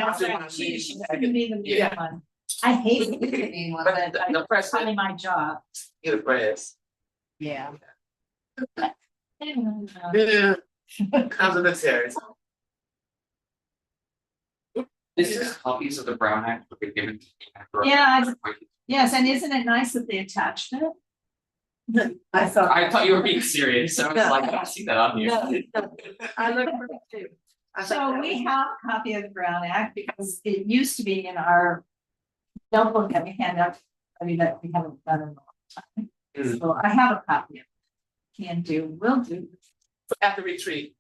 that's right. She's gonna be the mean one. I hate the mean one, but that's probably my job. You're the press. Yeah. Yeah. Complimentary. This is copies of the Brown Act that were given to me. Yeah, yes, and isn't it nice that they attached it? I I thought you were being serious, so I was like, I see that on here. I look for it too. So we have a copy of the Brown Act because it used to be in our notebook that we hand out. I mean, that we haven't done in a long time. So I have a copy of it. Can do, will do. At the retreat.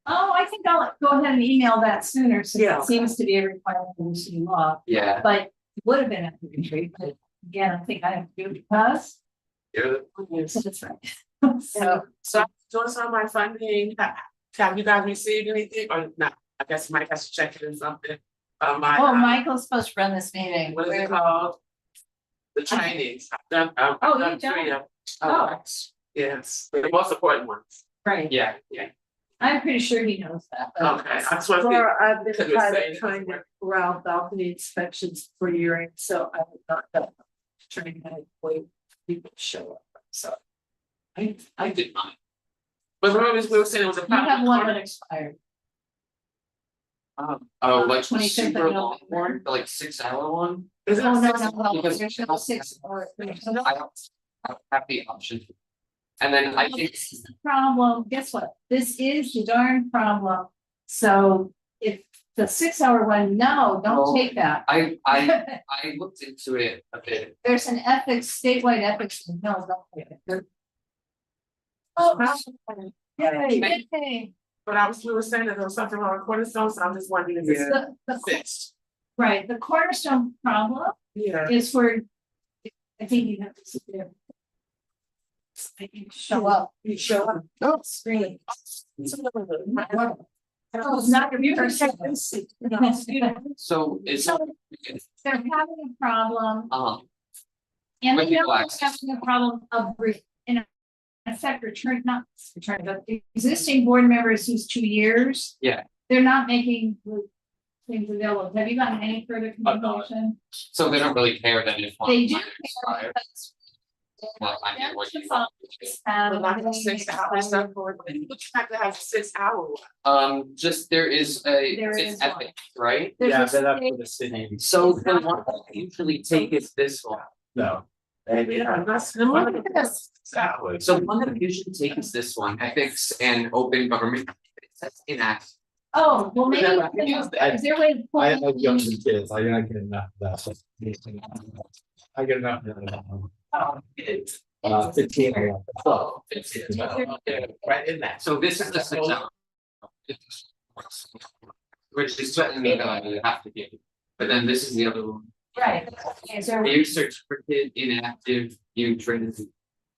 Oh, I think I'll go ahead and email that sooner, since Yeah. it seems to be a requirement of the city law, Yeah, but it would have been at the retreat, but again, I think I have to do it because. Yeah. So that's right. So doing some of my funding, have you guys received anything or not? I guess Mike has to check it in something. Oh, Michael's supposed to run this meeting. What is it called? The trainings. I've done, I've Oh, done you've done 3 it? of them. Oh, Yes, the most important ones. right. yeah. I'm pretty sure he knows that. but- Okay, I just want to. Laura, I've been Could we say trying to corral balcony inspections for years, so I would not done training that way people show up, so. I did not. But remember, we were saying it was a. You have one that expired. Oh, like 25th of super long November. one, the like 6-hour one. Is it Oh, no, six- no, Because- there's no 6 or. I don't have the option. And then I think, This is the problem, guess what, this is the darn problem, so if the 6-hour one, no, don't Well, take that. I looked into it a bit. There's an ethics, statewide ethics, no, don't take it. Oh, yay. But we were saying that there was something wrong with cornerstone, so I'm just wondering if it's The- fixed. Right, the cornerstone problem Yeah. is for, I think you have to sit there. Show up. You show up. Oh. Screen. Oh, Oh, it's not your first. So is, So they're having a problem, um, and With they know people they're access. having a problem of in effect not return, but the existing board members who's 2 years. Yeah. They're not making the things available. Have you gotten any further communication? so they don't really care then if one They do might care expire. because. Well, I get what you But like a 6 hour stuff for it, you have to have 6 hours. Just there is a, There it's is one. epic, right? There's Yeah, a but that's state- for the city. So the one that I usually take is this one. No. Yeah, that's the Yes. 6 hours. So one that I usually take is this one, ethics and open government. It says enact. Oh, well, maybe, Yeah, I can use that. is there a way to pull? I have young kids, I get enough of that. I get enough of that. Oh, it's 15. oh, it's yeah, right in that. So this is the 6 hour. Which is certainly me that I would have to give, but then this is the other one. Right. Is there a way You search for kid inactive, you train. to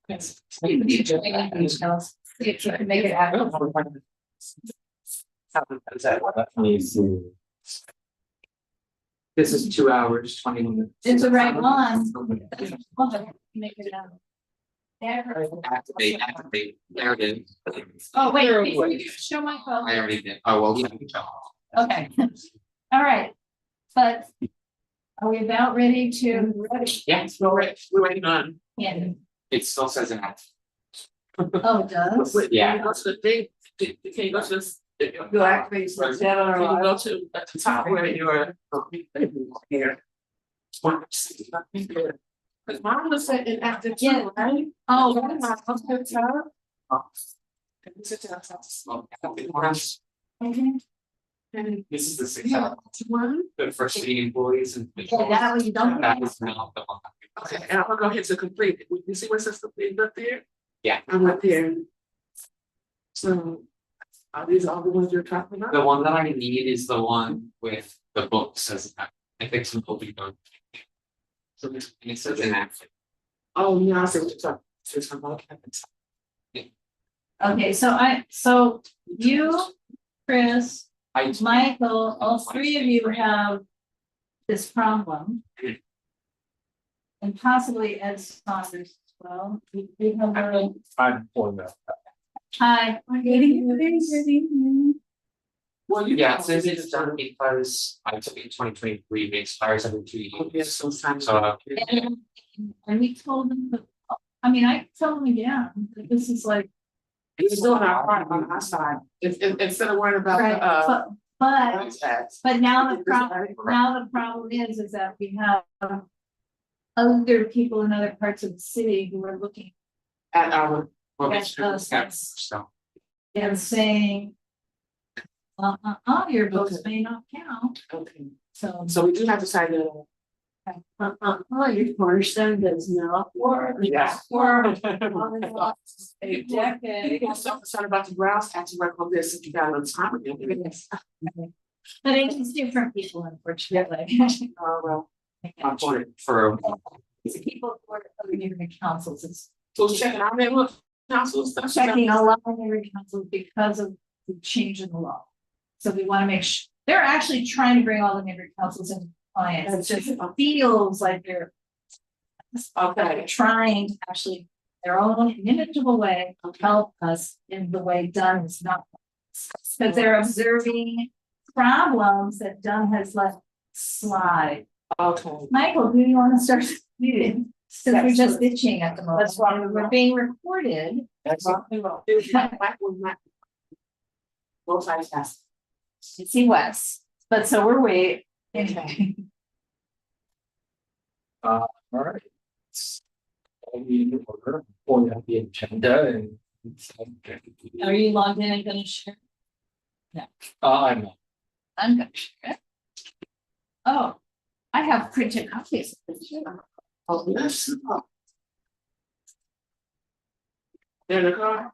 details? See if you can make it happen. This is 2 hours, 20 minutes. It's the right one. Make it happen. There. Activate, there it is. Oh, wait, before you show my phone. I already did, oh, well, yeah. Okay, all right, but are we about ready to? Yeah, We're waiting on. Yeah. it still says enact. Oh, it does? Yeah. Can you go to the thing? Can you go to this? You activate some seven Can you or go to at the top where you're here? Cause mine was set in active Yeah. too, right? Oh, What am I up to the top? And This is the 6 yeah, hour, one, good for city employees and. yeah, that way you don't. That is not the one. okay, and I'm gonna go ahead to complete. You see what says complete up there? Yeah. I'm up there. So, are these all the ones you're talking about? The one that I need is the one with the book says, I think some will be done. So it says enact. Oh, yeah, I see what you're talking. So you're talking about. Okay, so you, Chris, I, Michael, all 3 of you have this problem. And possibly Ed Saunders as well. We have a- I'm for that. Hi. Good evening. Well, you Yeah, know, since it's done because I took it in 2023, it expires every 2 Yes, years. sometimes. So, And we told them, I mean, I told them again, that this is like. It's still not hard on our side, instead of worrying about Right, the, but contracts. now the problem is that we have. Other people in other parts of the city who are looking At our, well, Yes, it's true, us. so. and saying. Your votes may not count, okay, so. so we do have to sign it. Your cornerstone does not work. Yeah. For A a decade. People are so concerned about the grounds, have to work on this if you got on time. But it's different people, unfortunately. Oh, well, I'm for for It's people who are other neighborhood councils, it's so checking our neighborhood council stuff. checking a lot of neighborhood councils because of the change in the law. So we want to make sure, they're actually trying to bring all the neighborhood councils into compliance, it just feels like they're. Okay. Trying to actually, their own inimitable way, help us in the way Dunn is not. Because they're observing problems that Dunn has let slide. Okay. Michael, do you want to start speaking? Since we're just bitching at the moment. That's why We're being recorded. That's what we will. It's not like we're not. Both sides has. See Wes, but so we're waiting. Anyway, All right. All in order, pulling up the agenda and. are you logged in and gonna share? I'm not. I'm gonna share it. Oh, I have printed copies. Oh, yes. There the car.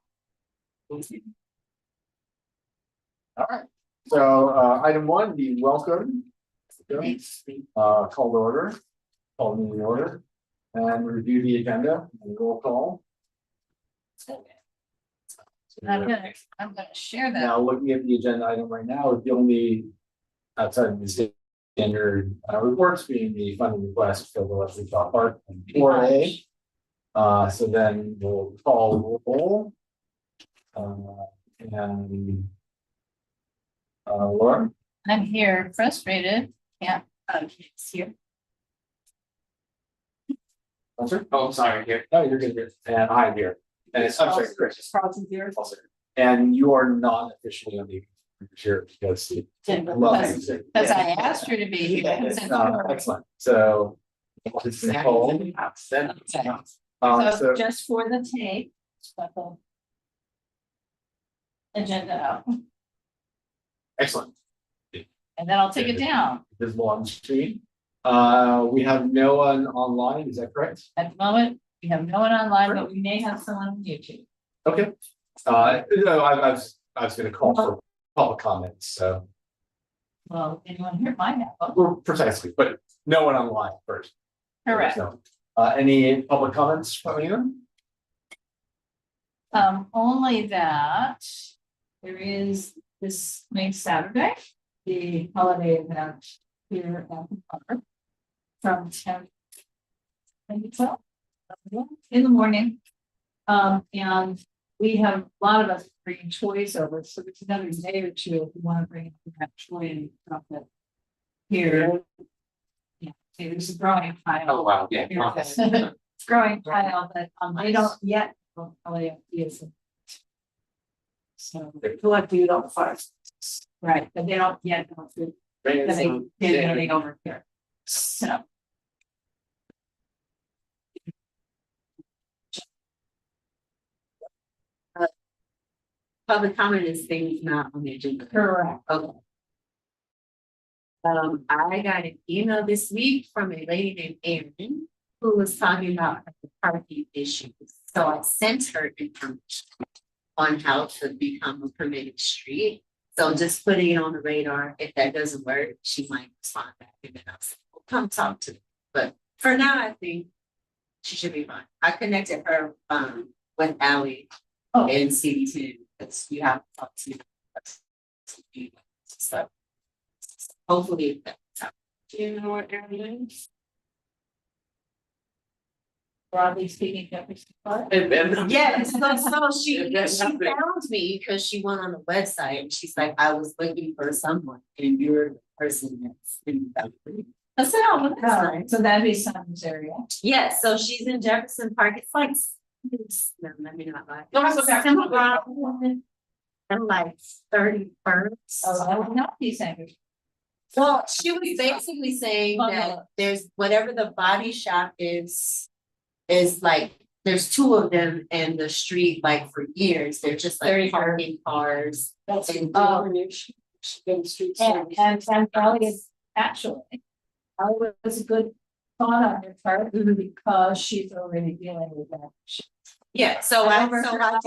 All right, so item one, the welcome. Call to order, call meeting order, and review the agenda and roll call. I'm gonna share that. Now, looking at the agenda item right now, the only outside of the standard reports being the funding request for the Leslie Shaw Park and 4A. So then we'll call roll. And Laura, I'm here frustrated, can't, it's here. oh, sorry, here. no, you're good here, and I'm here, and it's, I'm sorry, Chris. Carlton here. Also, and you are not officially on the chair because. Because I asked her to be here. Yes, excellent, so. This is called. So just for the tape. got the Agenda out, Excellent, and then I'll take it down. visible on the screen. We have no one online, is that correct? At the moment, we have no one online, but we may have someone on YouTube. Okay, no, I was gonna call for public comments, so. Well, anyone here might have. Well, precisely, but no one online first. Correct. So, any public comments from anyone? Only that there is this coming Saturday, the holiday event here at the park from 10. Maybe 12 in the morning. And we have a lot of us bringing toys over, so it's another day or two if you want to bring that toy and drop it here. Yeah, see, there's a growing pile. Oh, wow, yeah. Here it is. It's growing pile, but they don't yet. Is. So They collect it on the fire. right, but they don't yet know if they're gonna get anything over here. So. Public comment is things not on the agenda. Correct. Okay. I got an email this week from a lady named Erin who was talking about the parking issues. So I sent her information on how to become a permitted street. So just putting it on the radar. If that doesn't work, she might respond back and then I'll say, well, come talk to me. But for now, I think she should be fine. I connected her with Allie and CD2. Because you have to talk to so hopefully that's how. Do you know what area it is? broadly speaking, Jefferson Park. And then. Yeah, so she If that found happens. me because she went on the website and she's like, I was looking for someone and you're the person that's in that. That's it, so that'd be Sun's area. Yeah, so she's in Jefferson Park. It's like, no, let me not lie. No, that's okay. And like 31st. Oh, that would not be Sanders. Well, she was basically saying Oh, that no. there's whatever the body shop is like, there's two of them in the street, like for years, they're just like 30 parking cars. That's And- And Ellie is actually, Ellie was a good thought on her part because she's already dealing with that. Yeah, so I I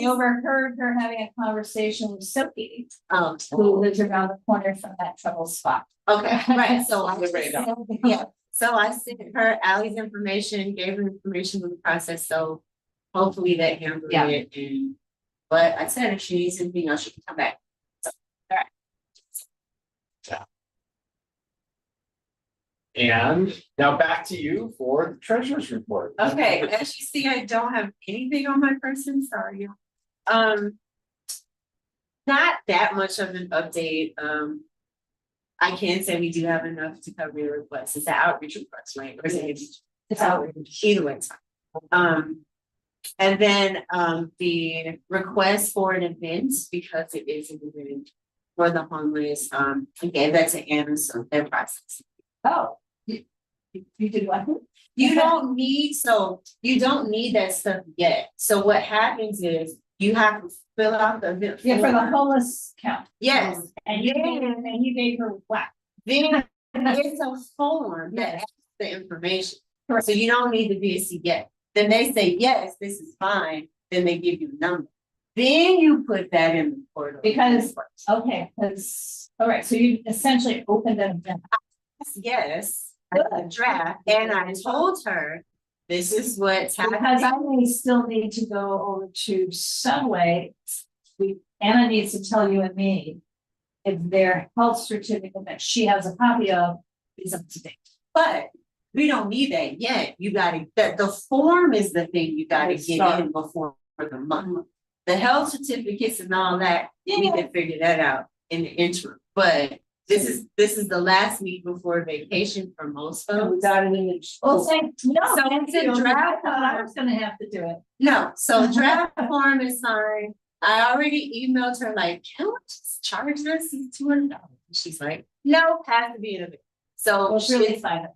overheard her having a conversation with Sophie, um, who lives around the corner from that trouble spot. okay, right, so I On the radar. yeah, so I sent her Ally's information, gave her information on the process, so hopefully that handled Yeah. it and. But I said if she needs anything else, she can come back. And now back to you for the treasurer's report. Okay, as you see, I don't have anything on my person, sorry. Not that much of an update, I can say we do have enough to cover your request, it's an outreach request, right? Or is it? It's outreach. Either way, it's fine. And then, the request for an event, because it is an event for the homeless, I gave that to Anna, so they're processing. Oh, you did what? You don't need that stuff yet. So what happens is you have to fill out the event Yeah, for the form. homeless count. Yes, And you gave her what? then it's a form that Yes. has the information. Correct. So you don't need the VSC yet. Then they say, yes, this is fine, then they give you a number. Then you put that in the portal. Because- Okay, because, all right, so you essentially opened an event. Yes, a draft, and I told her, this is what's Because happening. I may still need to go over to Subway. Anna needs to tell you and me if their health certificate that she has a copy of is up to date. But we don't need that yet. You gotta, the form is the thing you gotta Let's get start. in before the month. The health certificates and all that, we Yeah. can figure that out in the interim, but this is the last week before vacation for most folks. Got it in the. Well, thank, no, So thank it's a you. I draft. thought I was gonna have to do it. No, so draft form is signed. I already emailed her like, can we just charge this $200? She's like, no, has to be in a. So Well, it's really fine.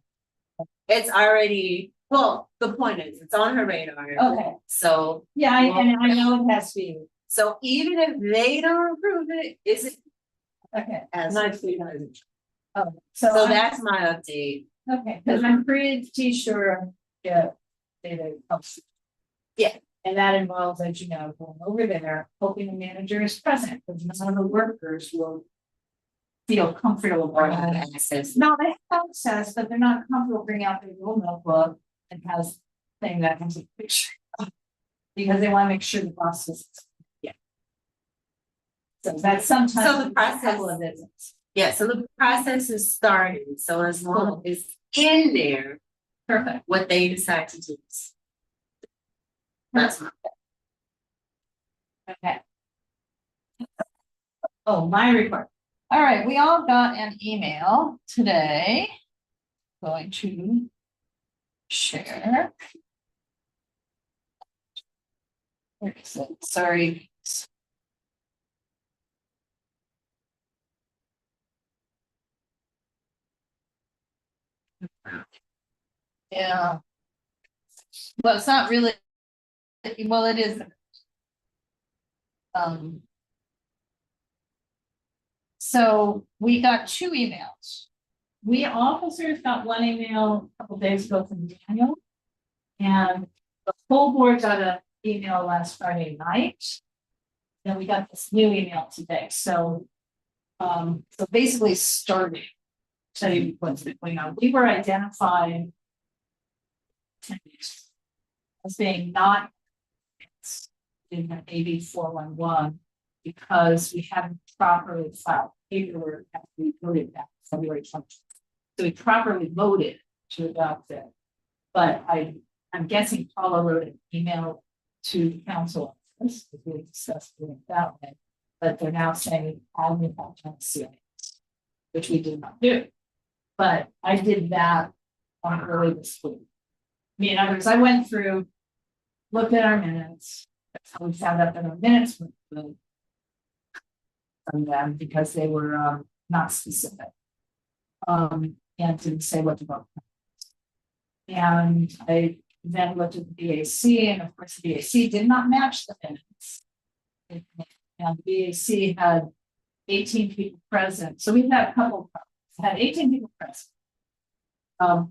it's already, well, the point is, it's on her radar. Okay, So, yeah, and I know it has to be, so even if they don't approve it, is it okay, as? Nicely done. oh, So I'm- that's my update. Okay, because I'm pretty sure, yeah, they helps. Yeah. And that involves, as you know, going over there, hoping the manager is present, because none of the workers will feel comfortable. Or bringing have it. access. No, they have access, but they're not comfortable bringing out their little notebook and has thing that has a picture. Because they want to make sure the process. Yeah. So that's sometimes. So the a couple process- of visits. Yeah, so the process is starting. So as long as it's in there, Perfect. what they decide to do. That's my. Okay. Oh, my report. All right, we all got an email today. Going to share. Where is it? Sorry. Yeah. Well, it's not really, well, it is. So we got two emails. We officers got one email a couple days ago from Daniel. And the full board got an email last Friday night. Then we got this new email today, so. So basically starting. Tell you what's been going on, we were identified. As being not. In the AB 411. Because we haven't properly filed paperwork after we voted that February 20th. So we properly voted to adopt it. But I I'm guessing Paula wrote an email to council office, because we discussed doing it that way. But they're now saying, I'll be back on CIS, which we did not do. But I did that on early this week. I mean, in other words, I went through, looked at our minutes. That's how we found out that our minutes were good from them, because they were not specific. And didn't say what to vote. And I then looked at the BAC, and of course, the BAC did not match the minutes. And the BAC had 18 people present, so we had a couple, had 18 people present.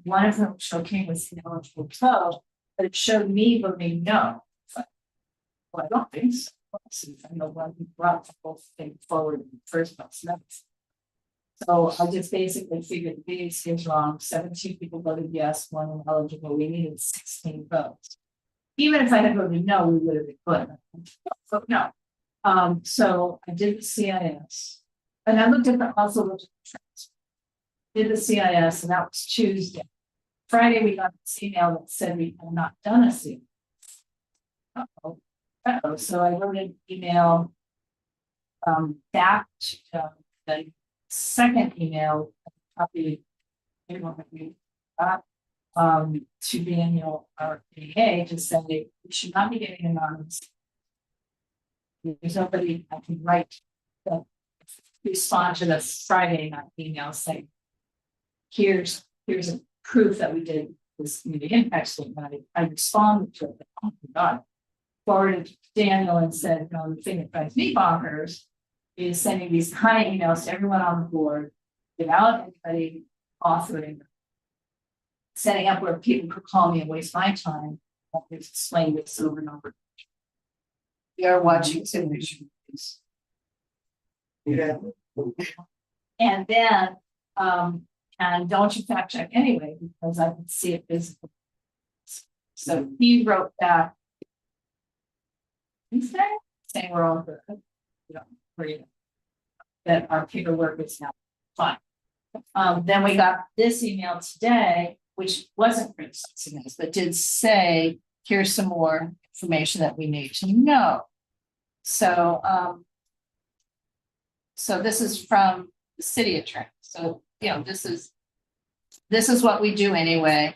One of them showed King was ineligible to vote, but it showed me voting no. But, well, I don't think so. I know why we brought the whole thing forward in the first place. So I just basically figured the BAC is wrong. 17 people voted yes, one ineligible. We needed 16 votes. Even if I had voted no, we would have been good. So no. So I did the CIS, and I looked at also looked at the transcript. Did the CIS, and that was Tuesday. Friday we got this email that said we had not done a CIS. So I wrote an email back to the second email copy to the annual RPA to say we should not be getting anonymous. There's nobody I can write that respond to this Friday night email saying, here's a proof that we did this community impact statement. I responded to it, but oh my God, forwarded to Daniel and said, no, the thing that drives me bonkers is sending these kind of emails to everyone on the board without anybody authoring them. Setting up where people could call me and waste my time. I'll just explain this over and over. We are watching television. Yeah. And then, and don't you fact check anyway, because I can see it physically. So he wrote that. Saying we're all good. You know, free. That our paperwork is now fine. Then we got this email today, which wasn't criticizing us, but did say, here's some more information that we need to know. So, so this is from the city attorney. So, you know, this is what we do anyway.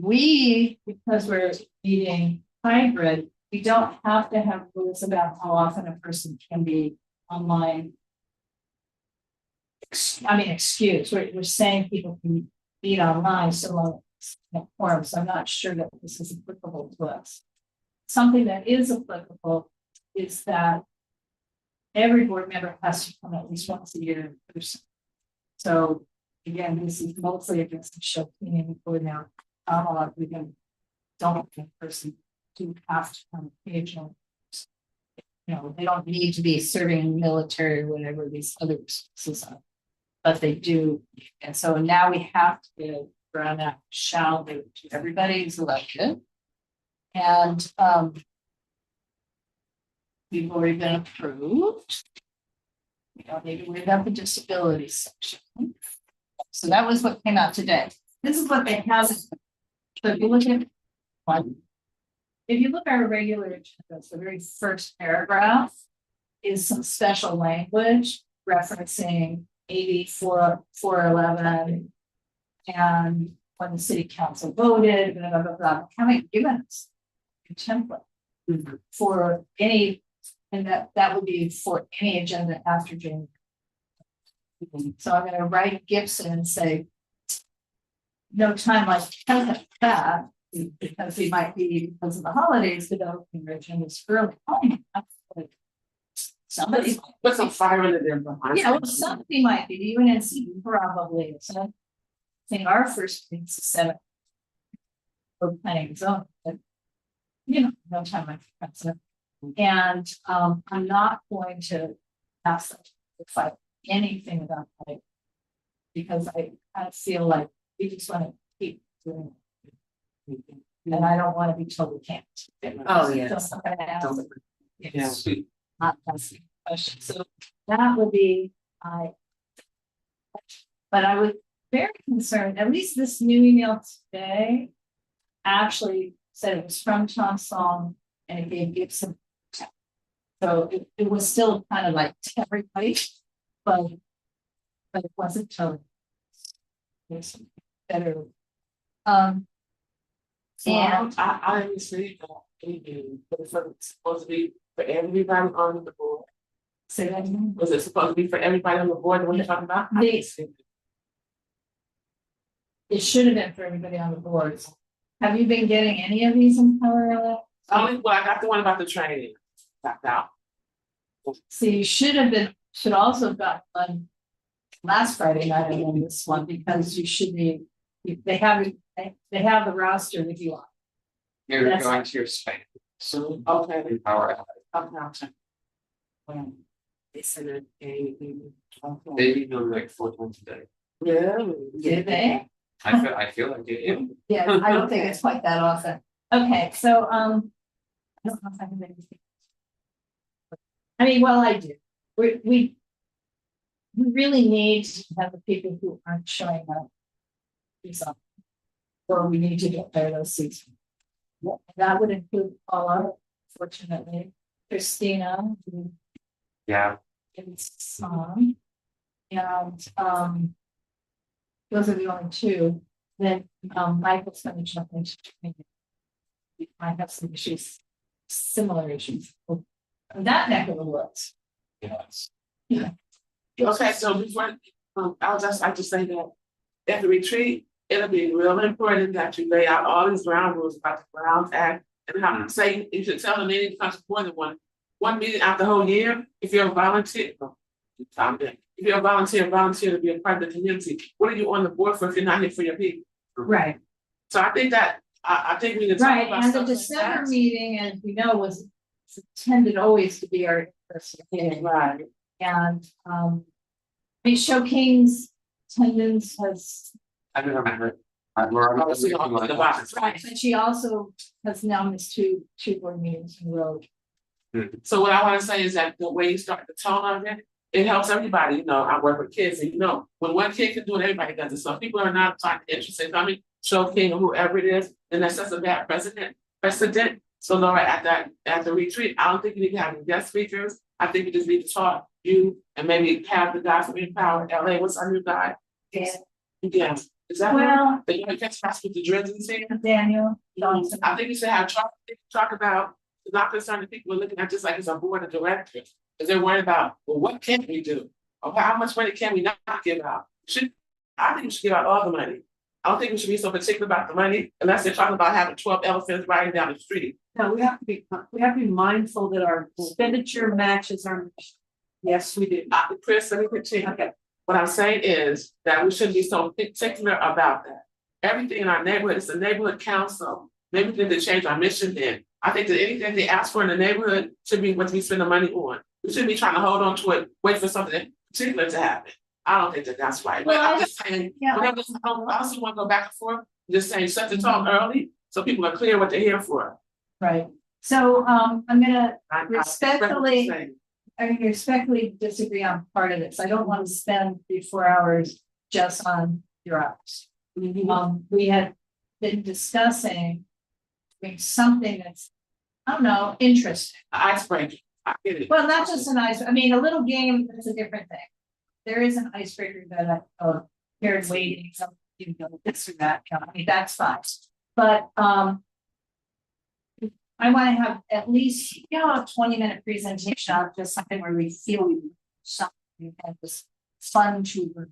We, because we're meeting hybrid, we don't have to have rules about how often a person can be online. Excuse, we're saying people can meet online so long as quorum, so I'm not sure that this is applicable to us. Something that is applicable is that every board member has to come at least once a year in person. So again, this is mostly against the show cleaning for now. We don't in person do have to come occasionally. You know, they don't need to be serving in the military or whatever these other resources are, but they do. And so now we have to give around that shall do to everybody who's elected. And we've already been approved. We don't need to worry about the disability section. So that was what came out today. This is what they have. So if you look at one, if you look at our regular agenda, the very first paragraph is some special language referencing AB 411 and when the city council voted, blah, blah, blah, blah. Haven't given us a template for any, and that would be for any agenda after January. So I'm going to write Gibson and say, no time like that, because he might be because of the holidays developing your agendas early. Somebody, Put some fire in there behind. yeah, well, somebody might be. The UNNC probably is. I think our first meeting's the 7th. For planning zone, but you know, no time like that. And I'm not going to ask them to fight anything about that because I kind of feel like we just want to keep doing it. And I don't want to be told we can't. Oh, yeah. So I'm gonna ask them. Yeah. Not asking questions. So that would be but I was very concerned, at least this new email today actually said it was from Tom Song and it gave Gibson. So it was still kind of like to everybody, but it wasn't totally. It's better. So And I didn't see that, but it's supposed to be for everybody on the board. say that again. Was it supposed to be for everybody on the board, the one you're talking about? I didn't see it. It should have been for everybody on the boards. Have you been getting any of these in Colorado? Only, well, I got the one about the training. Back out. So you should also have got one last Friday night and then this one, because you should be, they have the roster with you on. You're That's- going to your spam. So, Okay. power out. Okay. It's an a. They email me like 4 times a day. Really? Did they? I feel like it, yeah. Yeah, I don't think it's quite that often. Okay, so, I don't know if I can make this. I mean, well, I do. We really need to have the people who aren't showing up. Do something. Or we need to get rid of those seats. That would include Paula, fortunately, Christina, who Yeah, is on. And, those are the only two. Then, Michael's gonna jump into training. We might have some issues, similar issues. That neck of the woods. yes. Okay, so before, I'll just like to say that at the retreat, it'll be real important that you lay out all these ground rules about the Grounds Act. And how to say, you should tell them they need to come to more than one meeting out the whole year, if you're a volunteer. If you're a volunteer to be a part of the community, what are you on the board for if you're not here for your people? Right. So I think that, I think we need to talk Right, about and the stuff like December that. meeting, as we know, was intended always to be our first meeting. Right. And, I mean, Show King's attendance has, I don't remember. We're Oh, so you're on the box. right, but she also has now missed two board meetings in a row. So what I wanna say is that the way you start the tone of it helps everybody, you know, I work with kids, and you know, when one kid can do it, everybody does it, so if people are not interested in coming, Show King or whoever it is, then that's just a bad precedent. So Laura, at the retreat, I don't think you need to have any guest speakers, I think you just need to talk, you, and maybe have the guy from Empower LA, what's our new guy? Yeah, is that Well, the young catch with the dreads and thing? Daniel Johnson. I think you should have talk about, not concerned people are looking at this like it's a board of directors. Because they're worried about, well, what can we do? Or how much money can we not give out? I think we should give out all the money. I don't think we should be so particular about the money unless they're talking about having 12 elephants riding down the street. No, we have to be mindful that our expenditure matches our. Yes, we do. Chris, let me continue. Okay. What I'm saying is that we shouldn't be so particular about that. Everything in our neighborhood is the neighborhood council. Maybe we need to change our mission then. I think that anything they ask for in the neighborhood should be what we spend the money on. We shouldn't be trying to hold on to it, wait for something particular to happen. I don't think that that's right, but Well, I'm just saying, yeah. I also want to go back and forth, just saying, set the tone early, so people are clear what they're here for. Right, so, I'm gonna I Respectfully- say, respectfully disagree on part of this. I don't want to spend 3-4 hours just on your hours. We had been discussing doing something that's, I don't know, interesting. icebreaker, I get it. Well, not just an a little game, that's a different thing. There is an icebreaker that paired waiting, something, you know, this or that, you know, I mean, that's fine. But, I want to have at least, you know, a 20-minute presentation on just something where we feel we something and this fun to.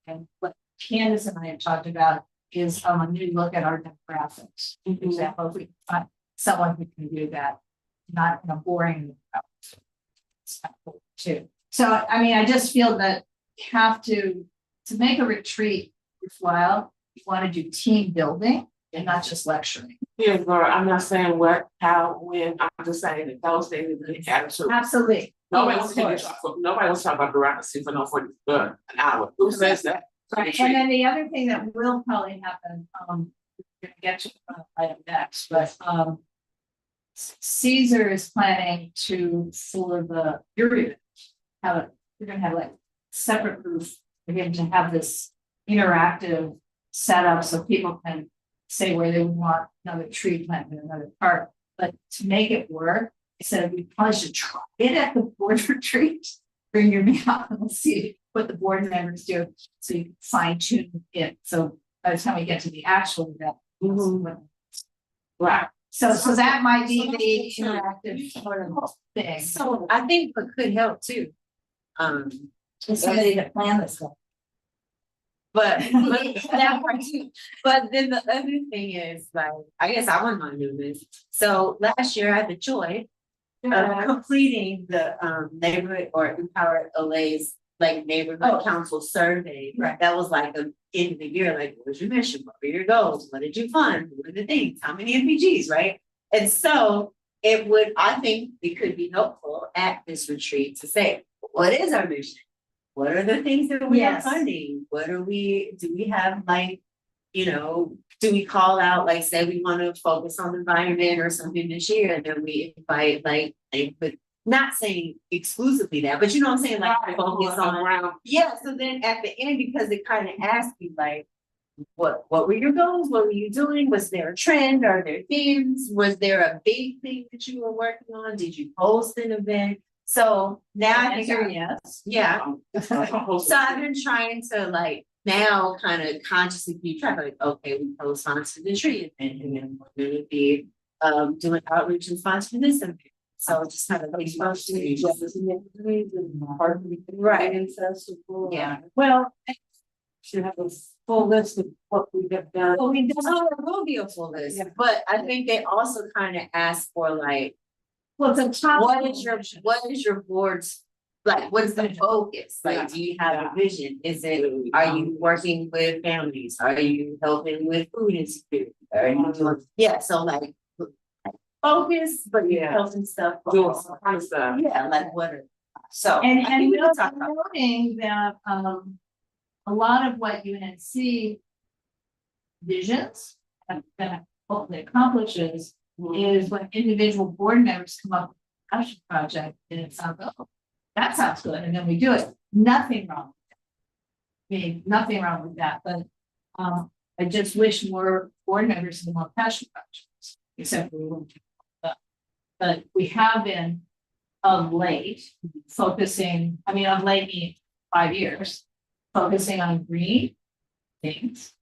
And what Candace and I have talked about is a new look at our demographics. For example, if we find someone who can do that, not in a boring. It's kind of cool too. So, I mean, I just feel that you have to make a retreat worthwhile, you want to do team building and not just lecturing. Yeah, Laura, I'm not saying what, how, when, I'm just saying that those things are the attitude. Absolutely. Nobody Of wants to hear you course. talk, nobody wants to talk about bureaucracy for no 40, an hour, who says that? Right, and then the other thing that will probably happen, we're gonna get to the item next, but, Caesar is planning to, for the Erie, we're gonna have like separate roof, we're going to have this interactive setup so people can say where they would want another tree plant in another park, but to make it work, I said we probably should try it at the board retreat. Bring your map and we'll see what the board members do, so you can fine tune it, so by the time we get to the actual event. Right. So that might be So the that's interactive sort of thing. So I think what could help too. There's somebody to plan this one. But that part too. But then the other thing is like, I guess I wouldn't mind doing this. So last year I had the joy of completing the neighborhood or Empower LA's like neighborhood council survey. Right. That was like the end of the year, like what was your mission? What were your goals? What did you fund? What are the things? How many MPGs, right? And so it would, I think it could be helpful at this retreat to say, what is our mission? What are the things that we are Yes. funding? What are do we have like, do we call out, like, say we want to focus on the environment or something this year, and then we invite but not saying exclusively that, but you know what I'm saying, like focus on, around. yeah, so then at the end, because it kind of asks you like, what were your goals? What were you doing? Was there a trend? Are there themes? Was there a big thing that you were working on? Did you host an event? So now I think, Yes. yeah, so I've been trying to like now kind of consciously keep track, like, okay, we co-sponsored the tree event, and then we're gonna be doing outreach and sponsoring this event. So just kind of like right. Yeah. Well, Should have a full list of what we have done. Well, we don't will be a full list, Yeah. but I think they also kind of ask for like, well, the top. what is your board's, like, what is the focus? Like, do you have a vision? Is it, are you working with families? Are you helping with food insecurity? Are you doing, yeah, so like focus, but you're Yeah. helping stuff. Doing some kind of stuff. Yeah, like what are, so. And I think we can talk about. noting that a lot of what UNNC visions and that hopefully accomplishes is when individual board members come up with a passion project and it sounds, oh, that sounds good, and then we do it. Nothing wrong with that. I mean, nothing wrong with that, but I just wish more board members had more passion projects, except for we won't do that. But we have been of late focusing, I mean, of late meaning 5 years, focusing on green things,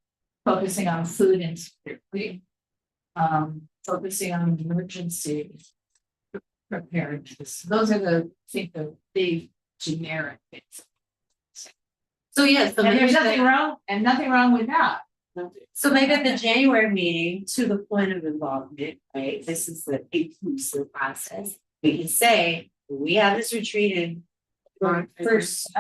focusing on food insecurity, focusing on emergency preparedness. Those are I think the big generic things. So yes, And there's nothing wrong with that. So maybe at the January meeting, to the point of involvement, right, this is the inclusive process. We can say, we have this retreat in. First.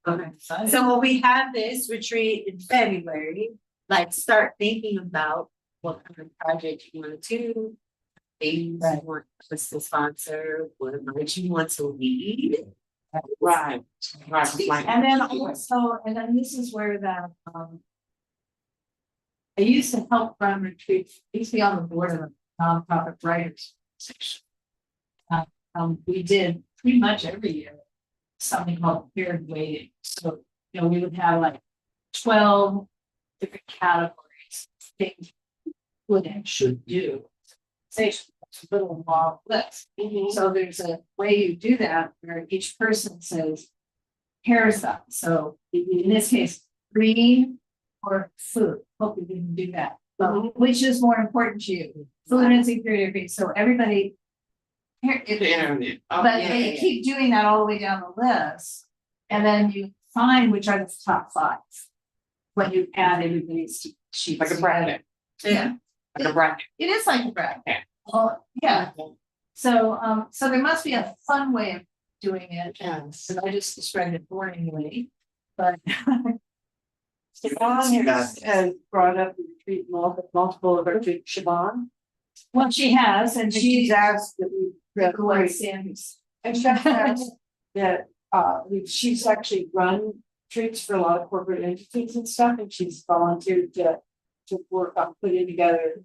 Okay. So when we have this retreat in February, like start thinking about what kind of project you want to do. Things you want us to sponsor, what might you want to lead. Right. Right. And then also, and then this is where that, I used to help run retreats, I used to be on the board of a nonprofit writers association. We did pretty much every year something called paired weighting. So, we would have like 12 different categories, of things we would and should do. Say, it's a little long list. So there's a way you do that where each person says, pairs them. So in this case, green or food. Hope we didn't do that. But which is more important to you? Food insecurity or green. So everybody. The internet. Oh, But yeah, they yeah. keep doing that all the way down the list. And then you find which are the top 5. When you add everybody's sheets. Like a bracket. Yeah. Like a bracket. It is like a bracket. Yeah. Well, yeah. So there must be a fun way of doing it. Yes. And I just described it boringly, but. Siobhan has brought up the retreat, multiple of our retreat, Siobhan. Well, she has, and And she's she's. asked that we. Great Sanders. And she asked that, she's actually run retreats for a lot of corporate entities and stuff, and she's volunteered to work on putting together.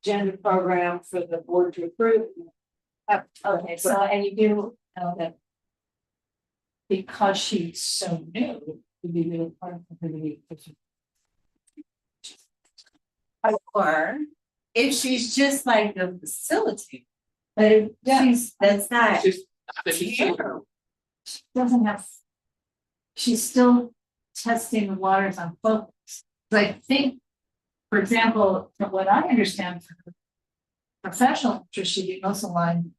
Gender program for the board to approve. Okay, so, and you do know that. Because she's so new, it'd be really hard for her to be. Or if she's just like a facility, But if she's, that's not She's, I think she's. terrible. doesn't have. She's still testing the waters on focus. So I think, for example, from what I understand, for her professional interest, she did also line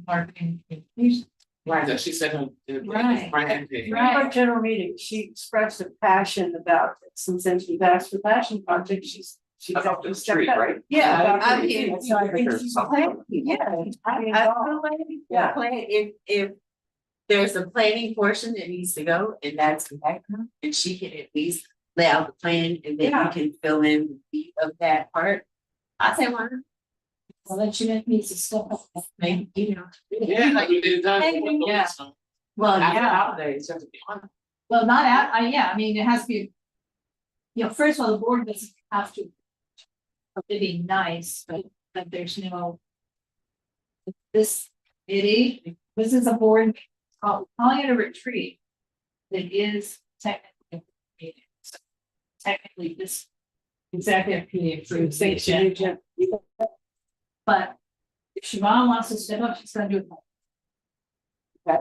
marketing communications. Right, that she said her. Right. Branding. Right. Our general meeting, she expressed a passion about this, and since we've asked for passion project, she's. About the stepped street, up. right? Yeah, I mean, so I think she's playing, Yeah, I feel like Yeah. if there's a planning portion that needs to go, and that's the background, and she can at least lay out the plan, and then Yeah. you can fill in the beat of that part. I say one, Well, then she needs to step up. maybe, you know. Yeah, like we did it done. Yeah. Well, After yeah, holidays, you have to be on. Well, not at, yeah, I mean, it has to be. You know, first of all, the board doesn't have to. It'd be nice, but there's no. This this is a board, calling it a retreat. It is technically a meeting. So technically, this executive committee approves the agenda, but if Siobhan wants to step up, she's gonna do it.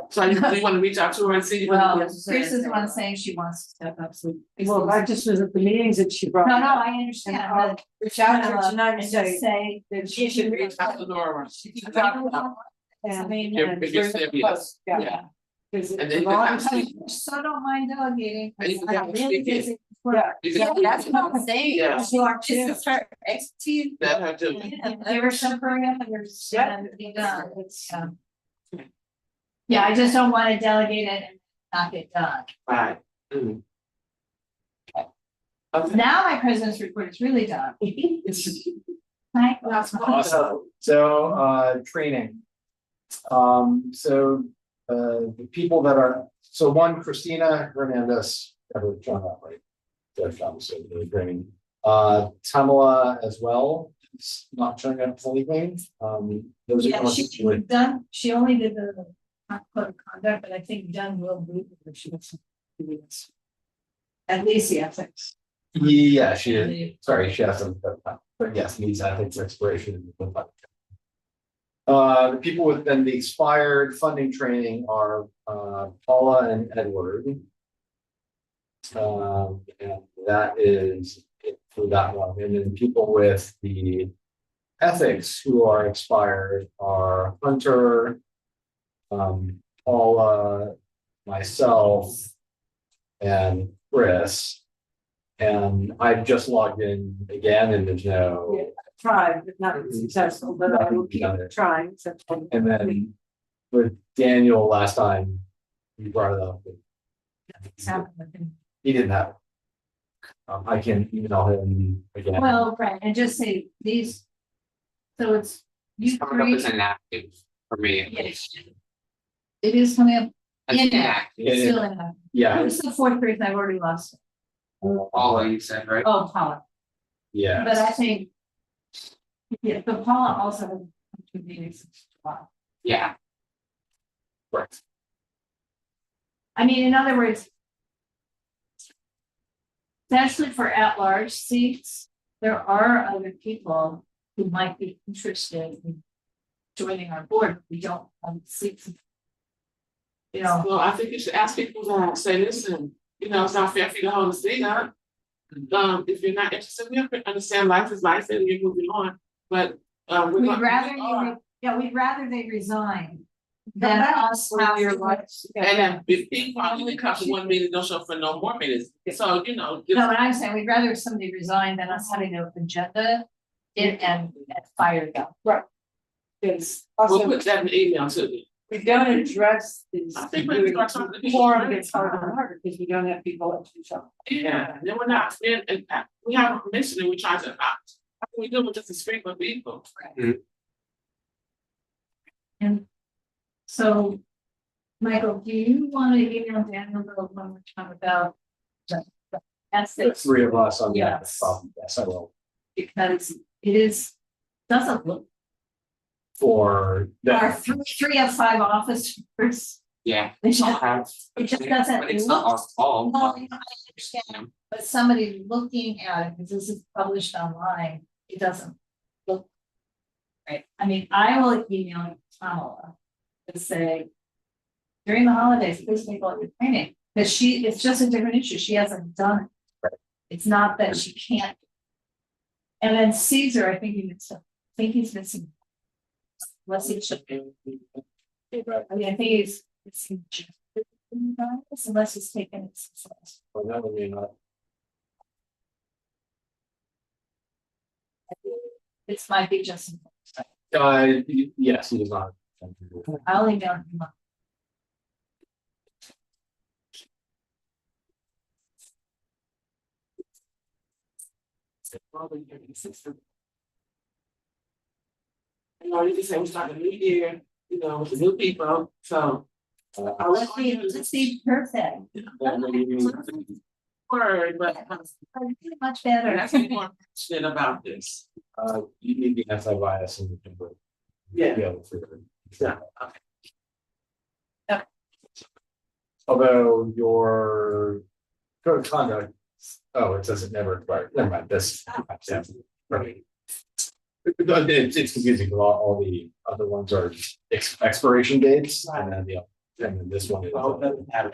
So you want to reach out to her and see. what Well, it is? Chris is the one saying she wants to step up, so. well, I just was at the meetings that she brought. No, no, up, I And understand, I'll but. reach out to her tonight And and just say say. that she should reach out. Out the door. And- If you're serious, Yeah. Yeah. Because And then as you long can as- have- So don't mind delegating. And you can I'm have really speak it. busy. Yeah. You yeah, can- that's what I'm saying. Yeah. You are This too. is her expertise. That her too. Give her some program and there's, be done. It's, Yeah, I just don't want to delegate it and not get done. Right. Mm. Okay. Now my president's report is really done. Right? Awesome. So, training. The people that are, so one, Christina Hernandez, ever John that right? Judge Thomas, so the training. Tamala as well, is not showing up for anything. Those are. Yeah, she with- done, she only did the code of conduct, but I think done will do it if she doesn't do this. At least the ethics. Yeah, she did. Sorry, she has some, but yes, needs ethics expiration. The people within the expired funding training are Paula and Edward. And that is it for that one. And then people with the ethics who are expired are Hunter, Paula, myself, and Chris. And I've just logged in again and there's no. tried, but not successful, but I will keep trying, so. And then with Daniel last time, you brought it up. It's happened with him. He didn't have. I can email him again. Well, right, and just say these. So it's you Coming up three, as inactive for me at Yes. least. it is coming up As inactive, inactive. it's still inactive. Yeah, Who's the fourth person? I've already lost it. Paula, you said, right? Oh, Paula, yeah. but I think. Yeah, but Paula also has two meetings. since July. Yeah. Right. I mean, in other words. Especially for at-large seats, there are other people who might be interested in joining our board. We don't have seats. You know, Well, I think you should ask people to say, listen, you know, it's not fair for you to hold a seat up. If you're not interested, we understand life is life and you're moving on, but. we'd we rather are. we'd rather they resign. Then Than us us have your to. lives. And then if people only come to one meeting, don't show up for no more meetings, so, you know. just- No, but I'm saying we'd rather somebody resign than us having an agenda it and fire them. Because We'll also, put that in the email too. we don't address these. I think we start talking to people. Forum gets harder and harder because we don't have people at each other. Yeah, then we're not, and we have a permission and we try to, how can we do it with just a string of people? And so, Michael, do you want to email Daniel one more time about the The ethics? three of us on that Yes. problem, yes, I will. Because it is, doesn't look, For our that, three of five officers Yeah. It just, Have- it just doesn't But it's not our look. fault. No, but, I understand. you know, But somebody looking at it, because this is published online, it doesn't look. Right, I mean, I will email Kamala to say. During the holidays, please take all your training, because it's just a different issue, she hasn't done it. It's not that she can't. And then Caesar, I think he's missing. Unless he should be. I mean, I think he's missing. Unless he's taken it. Well, that would be not. This might be just. Yes, he does not. I'll email him. You know, you can say we start a new year, you know, with the new people, so. I'll let Let's see, perfect. Word, but Much better. that's more passionate about this. You need the anti-bias in the timber. Yeah. Yeah. Okay. Although your code of conduct, it says it never expired, never mind, this. Yeah, right. It's confusing, all the other ones are expiration dates, and then this one is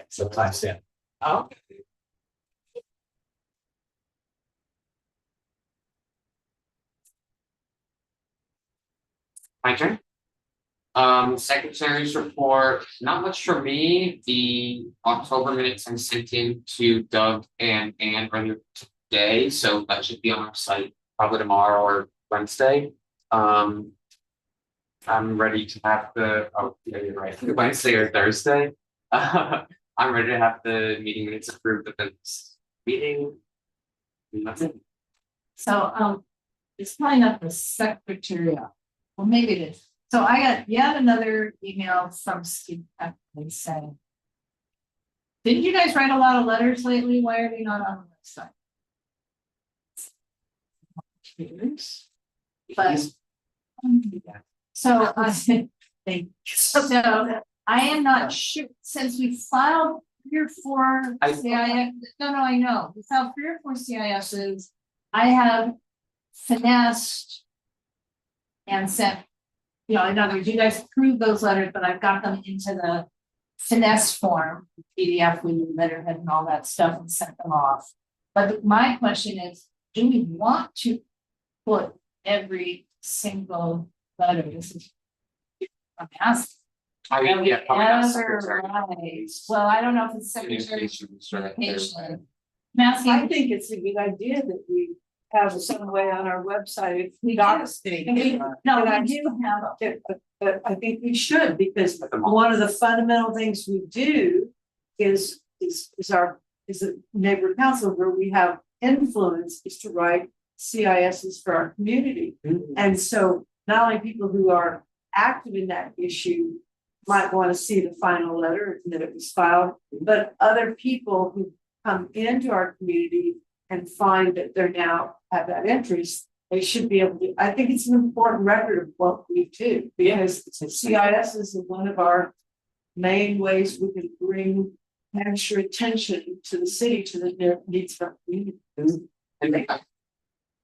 so timestamp. Oh. My turn. Secretary's report, not much for me. The October minutes I sent in to Doug and Ann earlier today, so that should be on our site probably tomorrow or Wednesday. I'm ready to have you're right, Wednesday or Thursday. I'm ready to have the meeting minutes approved at this meeting. And that's it. So, it's probably not the secretarial, well, maybe it is. So I got yet another email from Steve Peckley saying. Didn't you guys write a lot of letters lately? Why are they not on the website? But. So, so I am not sure, since we filed 3 or 4 CIS, no, I know, we filed 3 or 4 CISs. I have finessed. And sent, in other words, you guys approved those letters, but I've got them into the finesse form, PDF with the letterhead and all that stuff and sent them off. But my question is, do we want to put every single letter? This is, I'm asking. Probably not secretary. Well, I don't know if it's secretary of communication. I'm asking. I think it's a good idea that we have some way on our website. If we got No, I do have. But I think we should, because one of the fundamental things we do is a neighborhood council where we have influence is to write CISs for our community. And so not only people who are active in that issue might want to see the final letter that it was filed, but other people who come into our community and find that they're now have that interest, they should be able to. I think it's an important record of what we do, because CIS is one of our main ways we can bring extra attention to the city, to the needs of our community. And I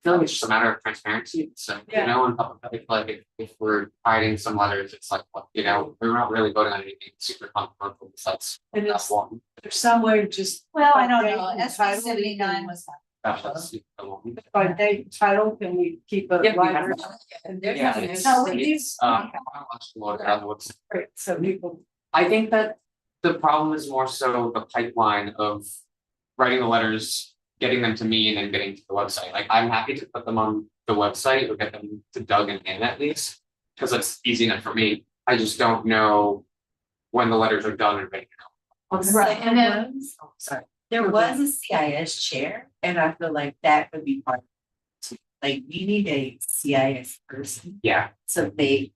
feel like it's just a matter of transparency. So, in public, I feel like if we're hiding some letters, it's like, we're not really voting on anything super controversial besides And that it's, one. there's some way just. Well, I by don't date know, and SB title, 79 was. That's the one. by date and title, can we keep a Yeah, we have library? that. And Yeah, there's it's- No, we do. I watched a lot of what's. great, so people. I think that the problem is more so the pipeline of writing the letters, getting them to me and then getting to the website. Like, I'm happy to put them on the website or get them to Doug and Ann at least, because that's easy enough for me. I just don't know when the letters are done and ready to go. Right, and then, Sorry, there was a CIS chair, and I feel like that would be part. Like, you need a CIS person, Yeah, so right, these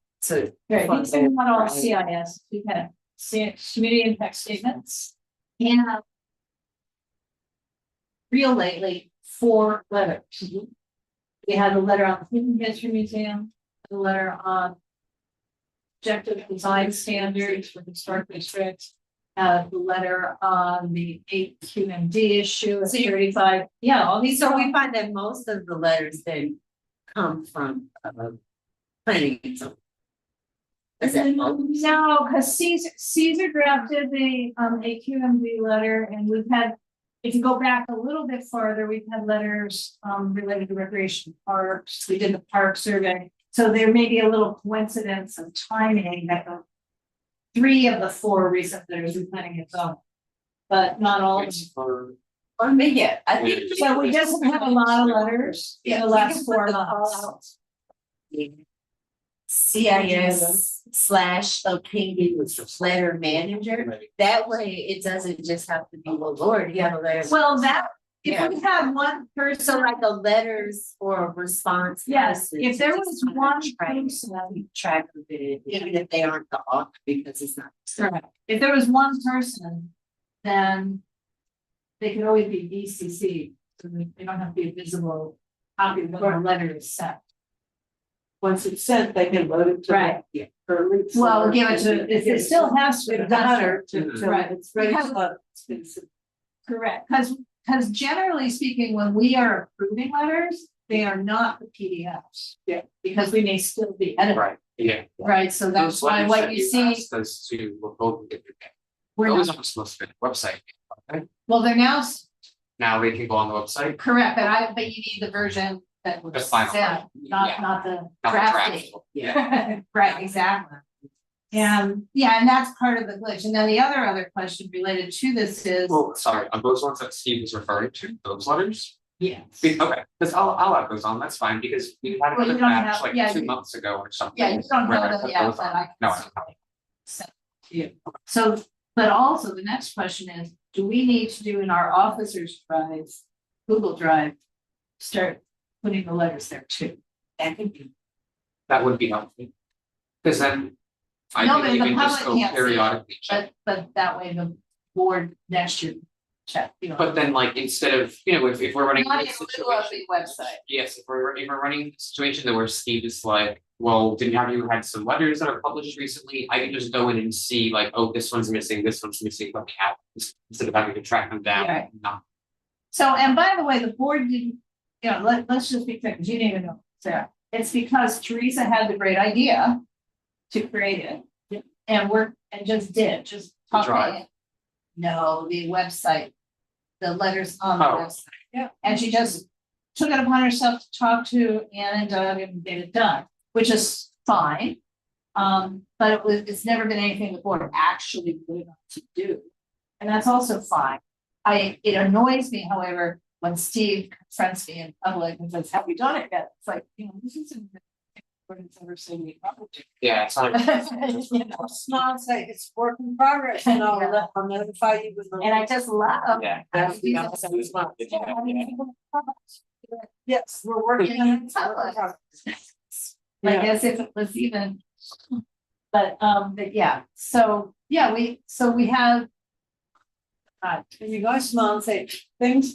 are not all CIS, we've had community impact statements. And. Real lately, 4 letters. We had a letter on the Hidden History Museum, a letter on. Objective design standards for historic districts, the letter on the AQMD issue at 35, yeah, all these So are, we find that most of the letters then come from planning and zoning. Is that most? no, because Caesar drafted the AQMD letter, and we've had, if you go back a little bit farther, we've had letters related to recreation parks. We did the park survey, so there may be a little coincidence of timing that the 3 of the 4 recent letters we're planning its own, but not all of them. It's for, Or maybe, I think. So we just have a lot of letters in the last 4 months. CIS/opinion letter manager, that way it doesn't just have to be, well, Lord, you have a letter. Well, that, if Yeah. we had one So person, like the letters or response. yes, person, if there to was just kinda one track- person. keep track of it, even if they aren't the author, because it's not. Correct. If there was one person, then they could always be BCC, so they don't have to be a visible copy when the letter is sent. Once it's sent, they can load it to. Right. Yeah. Early. Well, give it to, if it still has to. It's a hunter to, Right. it's ready Because- to, it's been sent. Correct, because generally speaking, when we are approving letters, they are not the PDFs. Yeah. Because we may still be editing, right, yeah. right, so that's Those why letters what that you see, asked us to look over the we're those not, aren't supposed to be on the website. Okay? well, they're now Now they can go on the website. correct, but you need the version that The was final sent, version, yeah. not the Not the drafting. draft. Yeah. Right, exactly. And that's part of the glitch. And then the other question related to this is, Well, sorry, are those ones that Steve was referring to, those letters? yes. Okay, because I'll add those on, that's fine, because we had Well, you another don't batch have- like yeah, 2 you- months ago or something. Yeah, you don't where know I them put yet, those but on. I can. No, I certainly send it to you. So, but also the next question is, do we need to do in our officers' drives, Google Drive, start putting the letters there too? That could be. that would be helpful. Because then. I No, can but the even just public go can't see it, periodically check. But that way the board next year check, you know. But then like instead of, if we're running. Not in this the middle of situation- the website. Yes, if we're running a situation that where Steve is like, well, didn't have you had some letters that are published recently? I can just go in and see like, oh, this one's missing, let me have this, instead of having to track them down. Right. No. So, and by the way, the board didn't, let's just be clear, because you didn't even know, Sarah, it's because Teresa had the great idea to create it. And just talk Drive. to it. No, the website, the letters on the Oh. website. Yeah. And she just took it upon herself to talk to Ann and Doug and get it done, which is fine. But it's never been anything the board actually put it on to do. And that's also fine. It annoys me, however, when Steve confronts me in public and says, have we done it yet? It's like, this isn't. It's ever saying we probably. Yeah, it's not. You know, It's not, say it's work in progress, and I'll notify you with. the- and I just love. Yeah. That's the Yes, we're working on it. I guess if it was even. But yeah, so, yeah, we have. And you guys smile and say,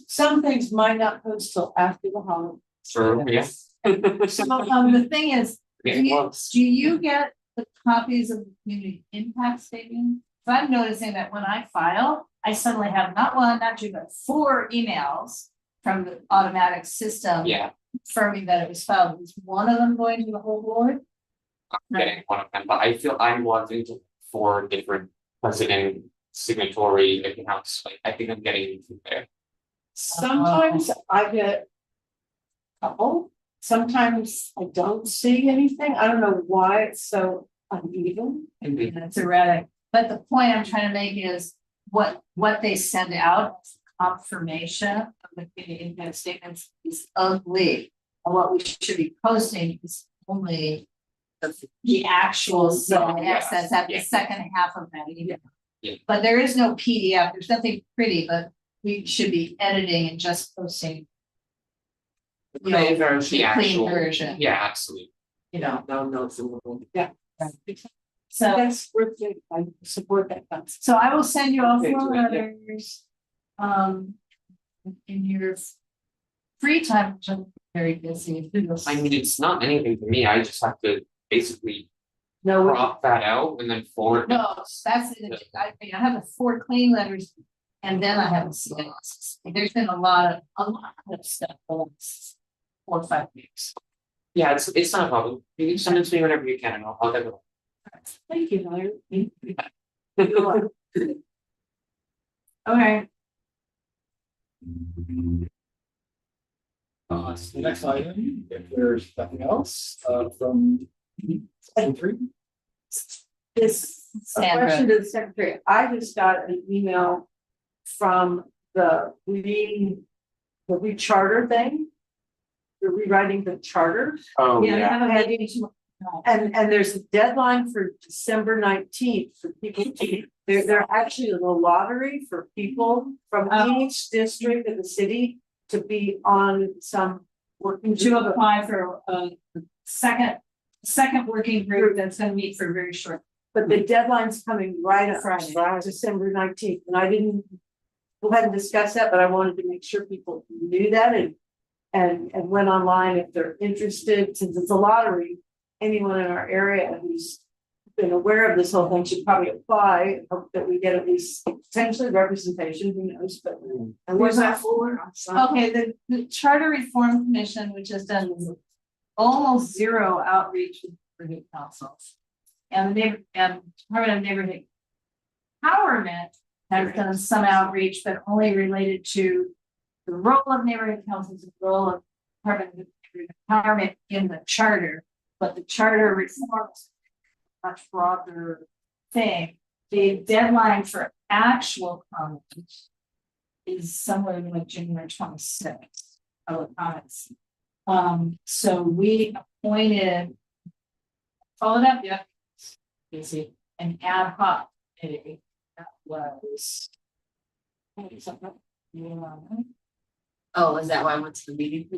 some things might not post till after the holiday. True, yeah. So the thing is, Yeah, well, do you get the copies of the community impact statement? So I'm noticing that when I file, I suddenly have not 1, not 2, but 4 emails from the automatic system. Yeah, Confirming that it was filed. Is one of them going to the whole board? I'm getting one of them, but I feel I'm logged into 4 different president signatory accounts, like I think I'm getting into there. Sometimes I get a couple, sometimes I don't see anything. I don't know why it's so uneven. Mhm. And it's erratic, but the point I'm trying to make is what they send out as confirmation of the community impact statements is ugly. And what we should be posting is only the actual CIS that's at the Yeah. second half of that email. Yeah. But there is no PDF, there's nothing pretty, but we should be editing and just posting. You know, The the clean actual, version, yeah, absolutely. you know, No notes in the room. Yeah. so. That's worth it. I support that concept. So I will send you all Okay, 4 great, yeah. letters. In your free time, which I'm very busy. I mean, it's not anything for me, I just have to basically No, we- crop that out and then forward. No, that's it. I have the 4 clean letters and then I have a CIS. There's been a lot of stuff for the last 4 or 5 weeks. Yeah, it's not a problem. You can send it to me whenever you can, and I'll get it. thank you, Hillary. Okay. So the next item, if there's nothing else, from section 3. This a Sandra. question to the secretary. I just got an email from the recharter thing. They're rewriting the charter, Oh, Yeah, I yeah. have a meeting tomorrow. and there's a deadline for December 19th for people to. They're actually a lottery for people from Oh. each district of the city to be on some working. To group. apply for a second working group that's gonna meet for very short. But the deadline's coming right up, Friday. December 19th, and I didn't. Go ahead and discuss that, but I wanted to make sure people knew that and went online if they're interested, since it's a lottery. Anyone in our area who's been aware of this whole thing should probably apply, hope that we get at least potentially representation, who knows, but. And what's that for? I'm sorry. Okay, the Charter Reform Commission, which has done almost zero outreach with neighborhood councils. And Department of Neighborhood Empowerment has done some outreach, but only related to the role of neighborhood councils, the role of Department of Neighborhood Empowerment in the charter. But the charter reforms a much broader thing. The deadline for actual comments is somewhere like January 26th, public comments. So we appointed, followed up, yeah, busy, an ad hoc committee that was. Oh, is that why I went to the meeting?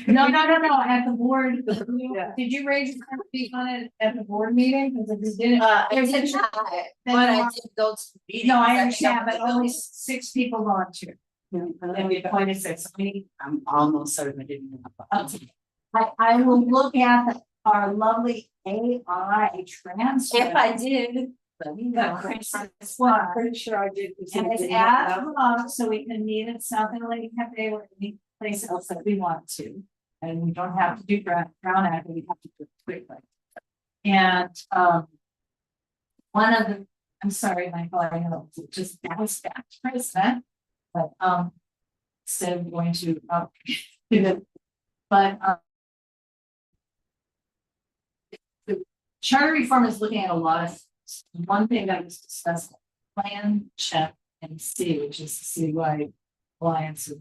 No, at the board, Yeah. did you raise your hand to speak on it at the board meeting? Because if you didn't. I there's a- did not, but then I you are- did go to the meeting. No, I because understand, think but only 6 people volunteered. And we appointed 6. I'm almost certain I didn't. know. I will look at our lovely AI transcript. If I did, let me know. I'm pretty sure I did. And it's ad hoc, so we can meet at South Italy Cafe or any place else that we want to. And we don't have to do Brown Act, we have to do it quickly. And one of the, I'm sorry, Michael, I know, just bounce back to president. But instead of going to but the charter reform is looking at a lot of things. One thing that was discussed, plan, check, and C, which is the citywide alliance of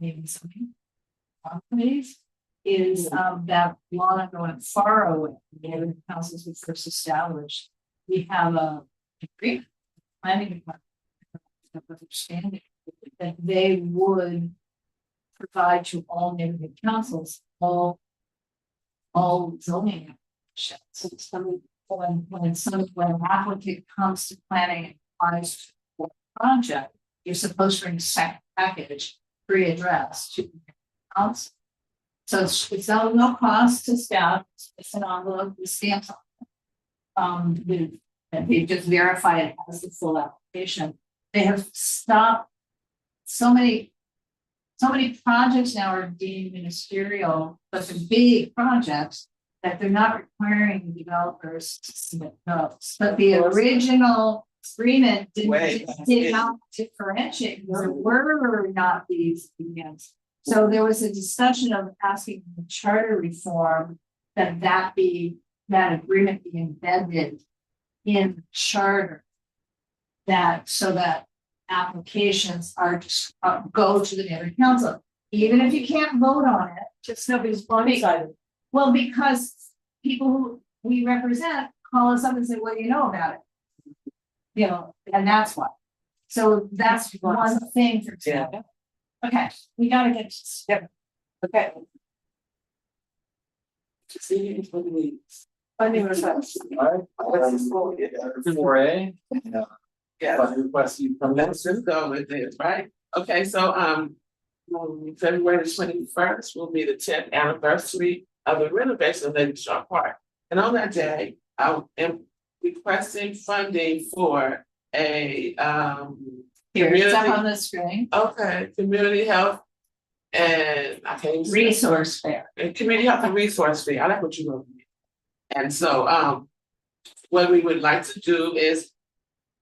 maybe something companies, is that long ago and far away, the councils we first established. We have a agreement, planning department of understanding that they would provide to all neighborhood councils, all zoning. So when an applicant comes to planning and applies for a project, you're supposed to bring a second package pre-addressed to the council. So it's no cost to staff, it's an envelope with stamps on it. And they just verify it as the full application. They have stopped so many projects now are deemed ministerial, but they're big projects that they're not requiring developers to submit notes. But the original agreement did not differentiate, because there were not these events. So there was a discussion of asking the charter reform that agreement be embedded in the charter. So that applications are just go to the neighborhood council, even if you can't vote on it. Just nobody's blindsided. Well, because people who we represent call us up and say, "What do you know about it?" You know, and that's why. So that's one thing for example. Okay, we gotta get. Yep. Okay. Funding request. All right. 4A. Yeah. Funding request you from Let's just go with it, right? Okay, so February the 21st will be the 10th anniversary of the renovation of Lady Shaw Park. And on that day, I am requesting funding for a Here, it's up community, on the screen, okay, community health. And I can't even say, resource fair. and community health and resource fee, I like what you wrote. And so, what we would like to do is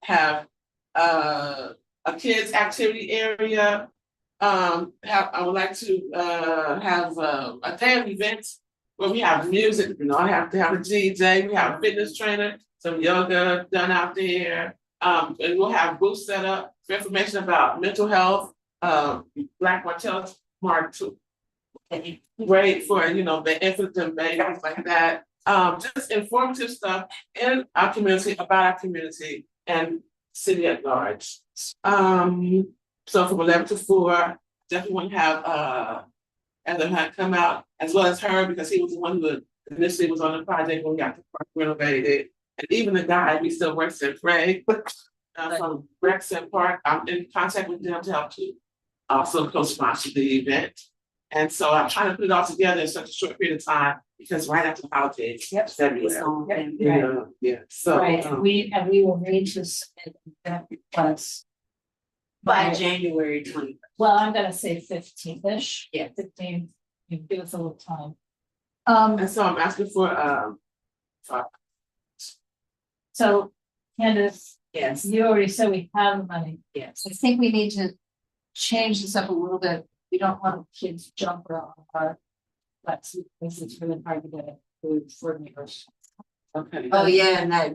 have a kids activity area. I would like to have a day of events where we have music, you know, I have to have a DJ, we have a fitness trainer, some yoga done out there. And we'll have booths set up for information about mental health, Black mortality, great for, you know, the infants and babies like that. Just informative stuff in our community, about our community and city at large. So from 11 to 4, definitely want to have Heather Hunt come out, as well as her, because he was the one who initially was on the project when we got the park renovated. And even the guy, we still works in Frey, from Rexon Park, I'm in contact with them to help to also co-sponsor the event. And so I'm trying to put it all together in such a short period of time, because right after the holidays, Yep. February. Yep. Yeah, so. Right, and we will need to submit that request. By January 20th. Well, I'm gonna say 15-ish. Yeah. 15, you give us a little time. And so I'm asking for, So Candace, Yes, you already said we have the money. yes. I think we need to change this up a little bit. We don't want kids to jump around our flats because it's really hard to get food for neighbors. okay. Oh, yeah, and that,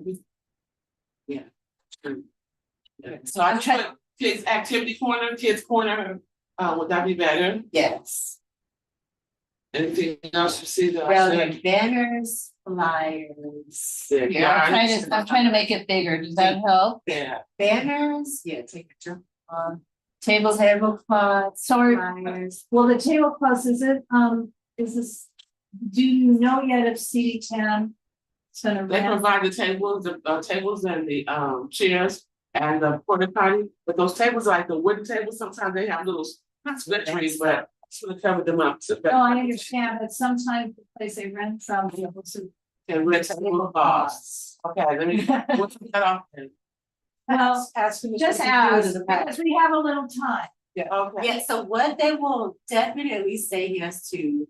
So I just put kids activity corner, kids corner, would that be better? yes. Anything else you see that I Well, said? there are banners, flyers. Yeah, Yeah, I'm trying to make it bigger. Does that help? Yeah, Banners, yeah, take a picture. Tables, Tablecloths, Sorry. flyers. well, the tablecloths, is this, do you know yet if CD10? It's gonna they rent? provide the tables and the chairs and the porta potty, but those tables are like the wooden tables, sometimes they have little split trees, but it's gonna cover them up. So No, I understand, but sometimes the place they rent from, they also. and rent table costs. Okay, let me, what's that off then? Well, Ask them. if just they can do it ask, in the back. because we have a little time. Okay. Yeah, so what they will definitely say yes to,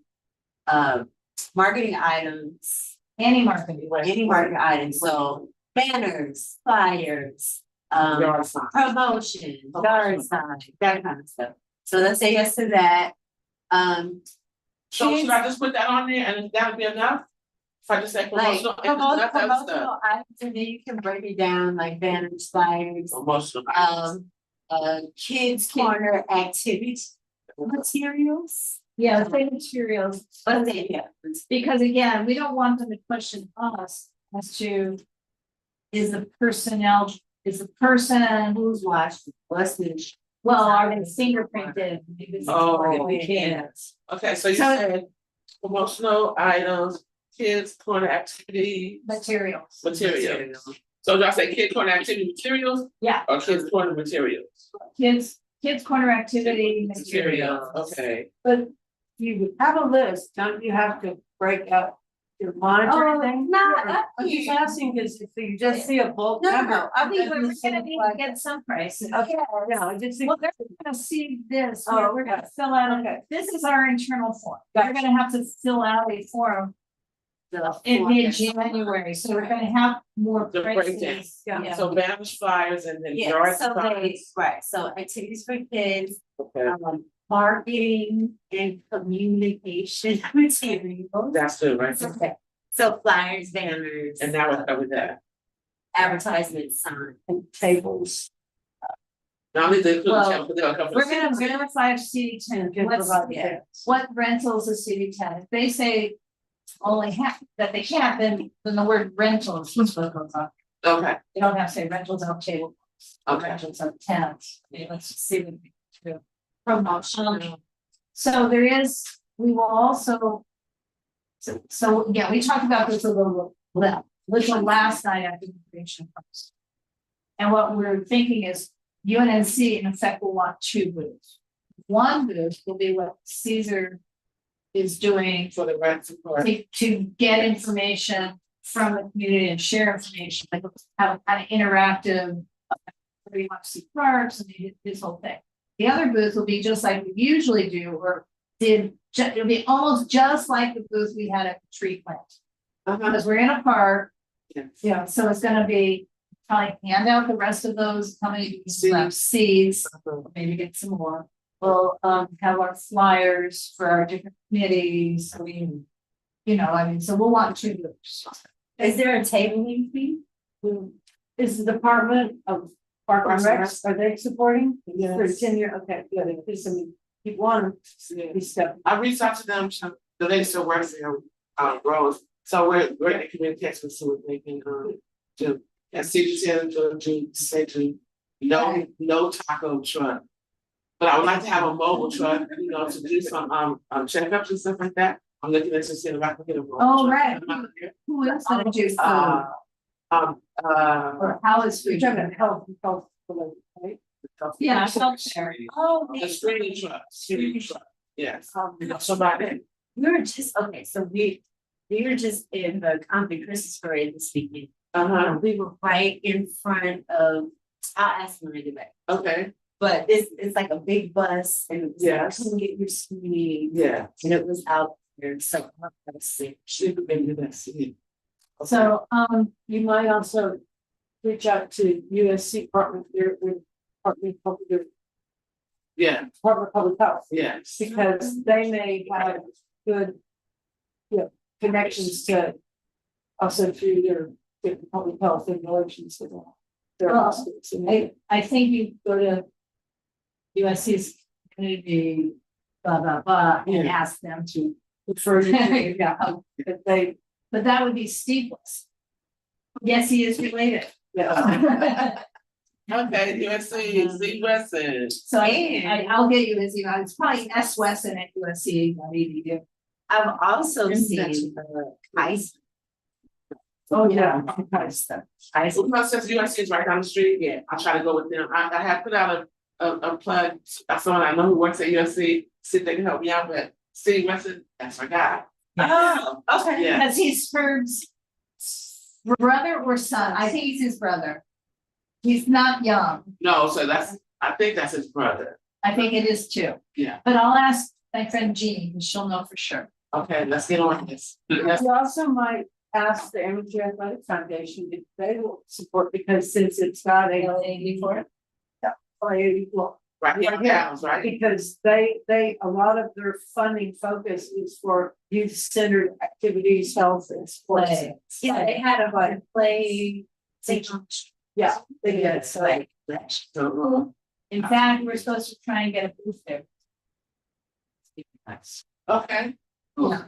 marketing items, Any marketing. any marketing items, so banners, flyers, Yard sign. promotion, yard sign, that kind of stuff. So let's say yes to that. So should I just put that on there and that would be enough? If I just say Like promotional, and not that stuff, promotional items, and then you can break it down like banners, flyers, promotional items. kids corner activity materials. Yeah, the same materials, But they, yeah, because again, we don't want them to question us as to. Is the person, who's watching, what's this? well, are they fingerprinted? Maybe it's Oh, important we can. Okay, so you So- said promotional items, kids corner activity Materials. materials. So do I say kid corner activity materials Yeah, or kids corner materials? kids corner activity materials. Okay, But you have a list, don't you have to break out your monitoring Oh, thing? not- I'm just asking, because if you just see a bulk No, number. no, I I think it we're doesn't gonna seem need like- to get some prices. Okay, yeah, I just think. Well, they're gonna see this, Oh, we're gonna okay. fill out, Okay. this is our internal form, they're gonna have to fill out a form in mid-January, so we're gonna have more The breakdown. prices. Yeah. so banners, flyers, and then Yeah, yard so they, signs. right, so activities for kids, Okay, marketing and communication materials. that's good, right? Okay, so flyers, banners. And now we're covered that. Advertisement sign. And tables. Now I need to include the Well, channel, because they'll cover. We're gonna verify if CD10, Can what's, provide the yeah. tables. what rentals is CD10, if they say. Only half, that they can't, then the word rentals is what goes on, Okay, they don't have to say rentals on table. Okay. Rentals on tents, let's see what we do. Promotion. So there is, we will also. So, yeah, we talked about this a little last night after the creation first. And what we're thinking is UNNC in effect will want 2 booths. One booth will be what Caesar is doing for the rent support. to get information from the community and share information, like have a kind of interactive. Where you want to see parks and this whole thing. The other booth will be just like we usually do, or it'll be almost just like the booth we had at the tree plant. Because we're in a park, Yes. so it's gonna be probably hand out the rest of those, how many left seeds, maybe get some more. We'll have our flyers for our different committees, I mean, so we'll want 2 groups. Is there a tabling fee? Is the Department of Park and Recs, are they supporting? Yes. For 10 year, okay, good, because I mean, people want Yeah. these stuff. I reached out to them, the lady still works there, Rose, so we're in communication, so we're making, to, and CDC to say to, no taco truck. But I would like to have a mobile truck, to do some, checkups and stuff like that. I'm looking at to see if I can get a mobile Oh, truck. right. Who else gonna do food? Or how is You're food? talking about health, right? Yeah, healthcare. Oh, The screening truck, yes, somebody, We were just, okay, so we were just in the Compton Christmas parade this weekend. We were right in front of, I'll ask Maria back, okay, but it's like a big bus and it's like, Yes. come get your screening. yeah, And it was out there, so I was sick. she could maybe do that, see. so, You might also reach out to USC Department, Department of Public Health, Yes. because they may have good, connections to also through their public health and relations to their Well, hospitals. I think you go to USC's community, blah, blah, blah, and Yeah. ask them to. Refer you to, Yeah, if they, but that would be Steve's. Yes, he is related. Okay, USC, Steve Wesson. So I'll get you his email, it's probably S Wesson at USC.edu. I've also Isn't seen that- ice. Oh, yeah. Ice. Well, because since USC is right down the street, I try to go with them. I have put out a plug, someone I know who works at USC, see if they can help me out, but Steve Wesson, that's my guy. Oh, okay. Yeah. Because he's Ferg's brother or son, I think he's his brother. He's not young, No, so I think that's his brother. I think it is too. Yeah. But I'll ask my friend Jean, she'll know for sure. Okay, let's get on this. Yes. you also might ask the Amateur Athletic Foundation if they will support, because since it's got a. For it. Well, Right here in towns, right? because they, a lot of their funding focus is for youth-centered activities, health and sports. Play. Yeah, they had a like play. St. John's. Yeah, they Yeah, did, it's so. like. So, In fact, we're supposed to try and get a booth there. okay. Yeah.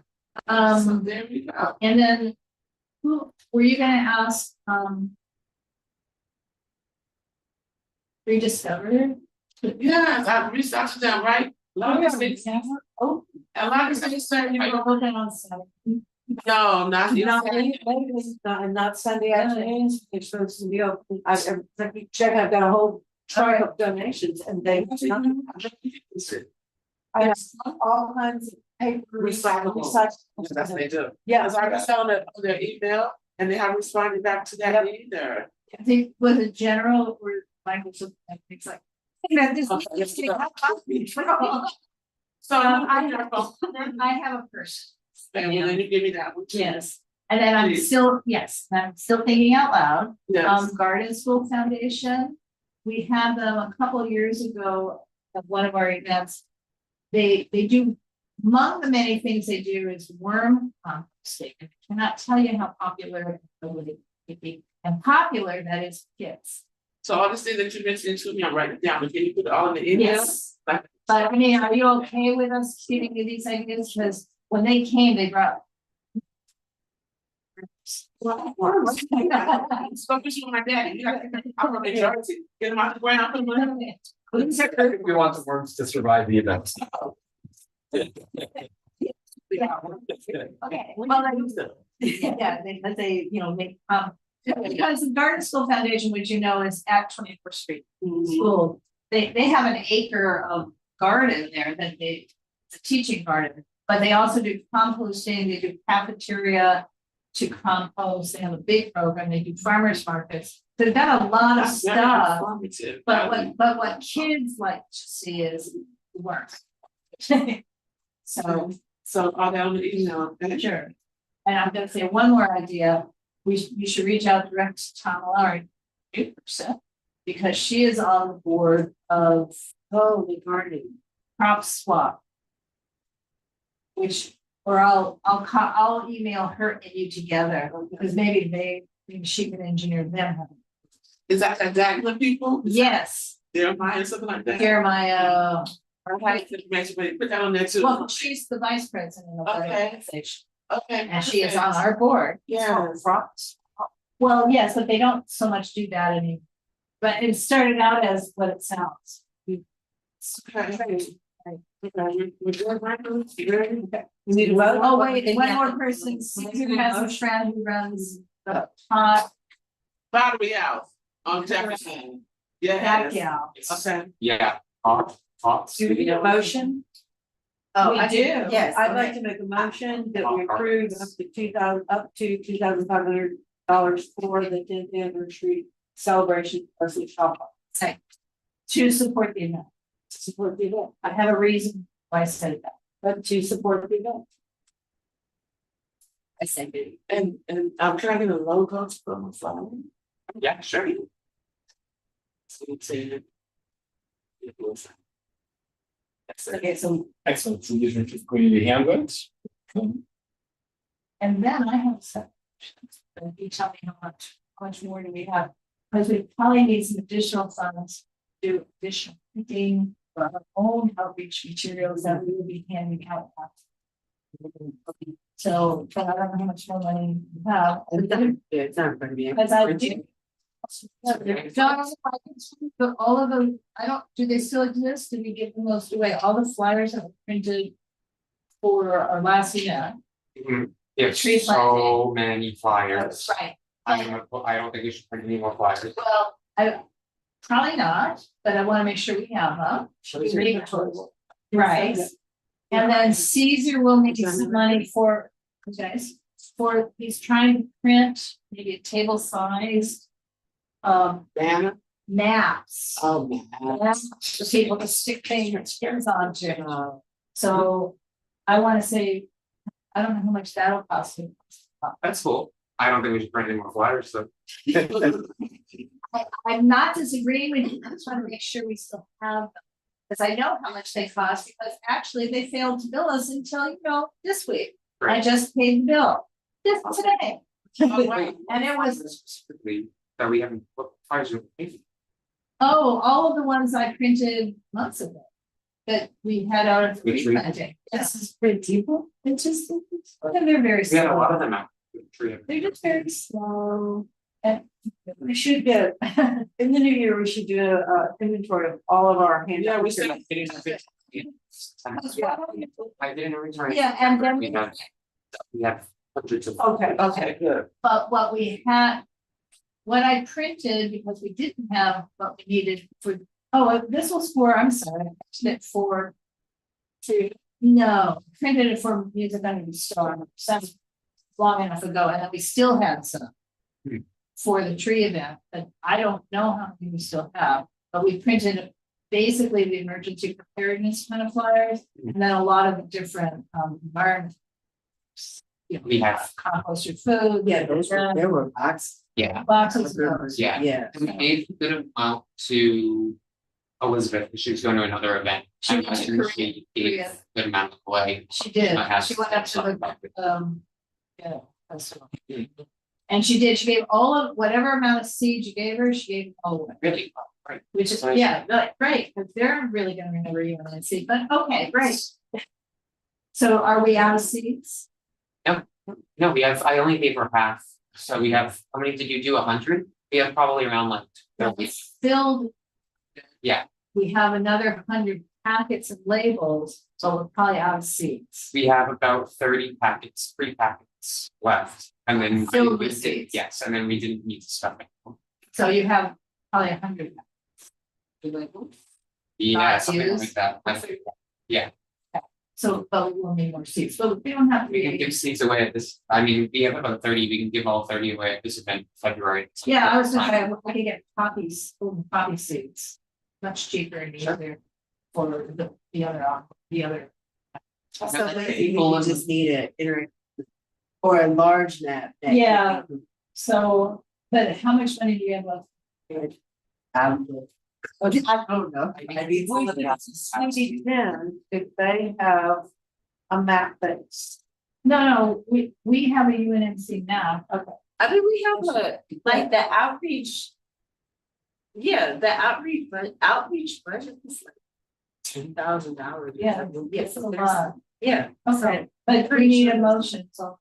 So there we go. And then, who, were you gonna ask, Rediscovered? Yes, I reached out to them, right? A lot of things, Oh, a lot of things, said, are you looking on Saturday? no, not you. Not Sunday afternoons, it's supposed to be open. I keep checking, I've got a whole truck of donations and they. I have all kinds of paper. Recyclable. That's what they do. Yeah. Cause I was telling them their email and they haven't responded back to that either. I think was it general or Michael, something, it's like. So I have a person. and then you give me that one too. Yes, and then I'm Please. still thinking out loud. Yes, Garden School Foundation. We had them a couple of years ago at one of our events. They do, among the many things they do is worm composting. I cannot tell you how popular it be and popular that is for kids. so all the things that you mentioned to me, I'm writing it down, but can you put it all in the email? Yes. Like- But I mean, are you okay with us giving you these ideas? Because when they came, they brought. So this is my daddy, you gotta, I'm from New Jersey, get him out the ground, put him in there. We want the worms to survive the event. Okay, well, yeah, they, make, because the Garden School Foundation, which you know is at 24th Street School, they have an acre of garden there that it's a teaching garden, but they also do composting, they do cafeteria. to compost. They have a big program. They do farmers markets. They've got a lot of That's very stuff. informative. But what kids like to see is work. So, So are they on the email? sure. And I'm gonna say one more idea. You should reach out direct to Tom Lowry. Because she is on the board of Oh, the gardening. Crop Swap. Which, or I'll email her and you together, because maybe she can engineer them. Is that the people? Yes, Jeremiah, something like that? Jeremiah. Okay, information, but put that on there too. Well, she's the vice president of that Okay. organization, Okay. and she is on our board. Yeah. Well, yes, but they don't so much do that anymore. But it started out as what it sounds. Okay. We're doing my groups, you ready? We need a vote? Oh, wait, one more person, Caesar has a friend who runs the Battery House on Jefferson. Yeah. backyard. Okay. Yeah, thoughts? Do we need a motion? Oh, We I do. Yes, I'd like to make a motion that we approve up to $2,500 for the 10th anniversary celebration of the shop. Say, to support the event. To support the event, I have a reason why I said that. but to support the event. I said, And I'm trying to get a logo from the phone. Yeah, sure. So it's in. It was. That's it. Okay, so, Excellent, so these are just community handbooks. and then I have some. But you tell me how much more do we have? Because we probably need some additional funds to do additional printing for our own outreach materials that we will be handing out. So, but I don't know how much more money we have. it's not gonna be. Because I do. But all of them, do they still exist? Did we give most away? All the flyers that were printed for our last event? There's Tree so many flyers. Right. I don't think we should print any more flyers. Well, probably not, but I want to make sure we have them. Right. And then Caesar will need some money for, guys, he's trying to print maybe a table size. Banner. Maps. Oh, man. Maps for people to stick things onto. So I want to say, I don't know how much that'll cost me. That's cool. I don't think we should print any more flyers, so. I'm not disagreeing with you, I just want to make sure we still have them. Because I know how much they cost, because actually they failed to bill us until, this week. I Right. just paid the bill, just today. Oh, wow. And it was, Specifically, that we haven't, what flyers are we? all of the ones I printed months ago. That we had out of Which free we- planting. This is pretty people, it's just. And they're very We had a lot of slow, them out. The tree. they're just very slow. And We should get, in the new year, we should do a inventory of all of our handout. Yeah, we materials. said. I didn't return. Yeah, and then We have hundreds of. Okay. Okay, good. But what I printed, because we didn't have what we needed for, this was for, I'm sorry, I printed it for. Printed it for Music Under the Star, that's long enough ago, and then we still had some. For the tree event, but I don't know how many we still have, but we printed basically the emergency preparedness kind of flyers, and then a lot of the different environment. We have- Compost your food. Yeah, there were boxes. Yeah, Boxes of those. yeah. Yeah. And we gave a good amount to Elizabeth, because she was going to another event. She And went to I think Korea. she gave a good amount away. She did, I have she went up to something about it. the, yeah, that's what. And she gave all of, whatever amount of seed you gave her, she gave all of it, Really, right. which is, Nice. yeah, great, because they're really gonna remember you and seed, but okay, great. So are we out of seeds? No, I only gave her half, so we have, how many did you do, 100? We have probably around like No, 30. we filled. Yeah. We have another 100 packets of labels, so we're probably out of seeds. We have about 30 packets, 3 packets left, and then. Filled we with did- seeds. Yes, and then we didn't need to stuff it. So you have probably 100. The labels. Yeah, Not something used. like that. Yeah, So, but we will need more seats, but we don't have to We can be. give seats away at this, I mean, we have about 30, we can give all 30 away at this event in February. Yeah, I was gonna say, I could get copies, copy seats, much cheaper and Sure. easier for the other. So Okay. basically, you just need it or a large map. that you Yeah. can- So, but how much money do you have left? I don't know. I need some of that. Maybe then, if they have a map that's. No, we have a UNNC map, okay. I mean, we have like the outreach. Yeah, the outreach budget is like $10,000. Yeah, Yes, it's a lot. yeah. Okay, but we need a motion, so.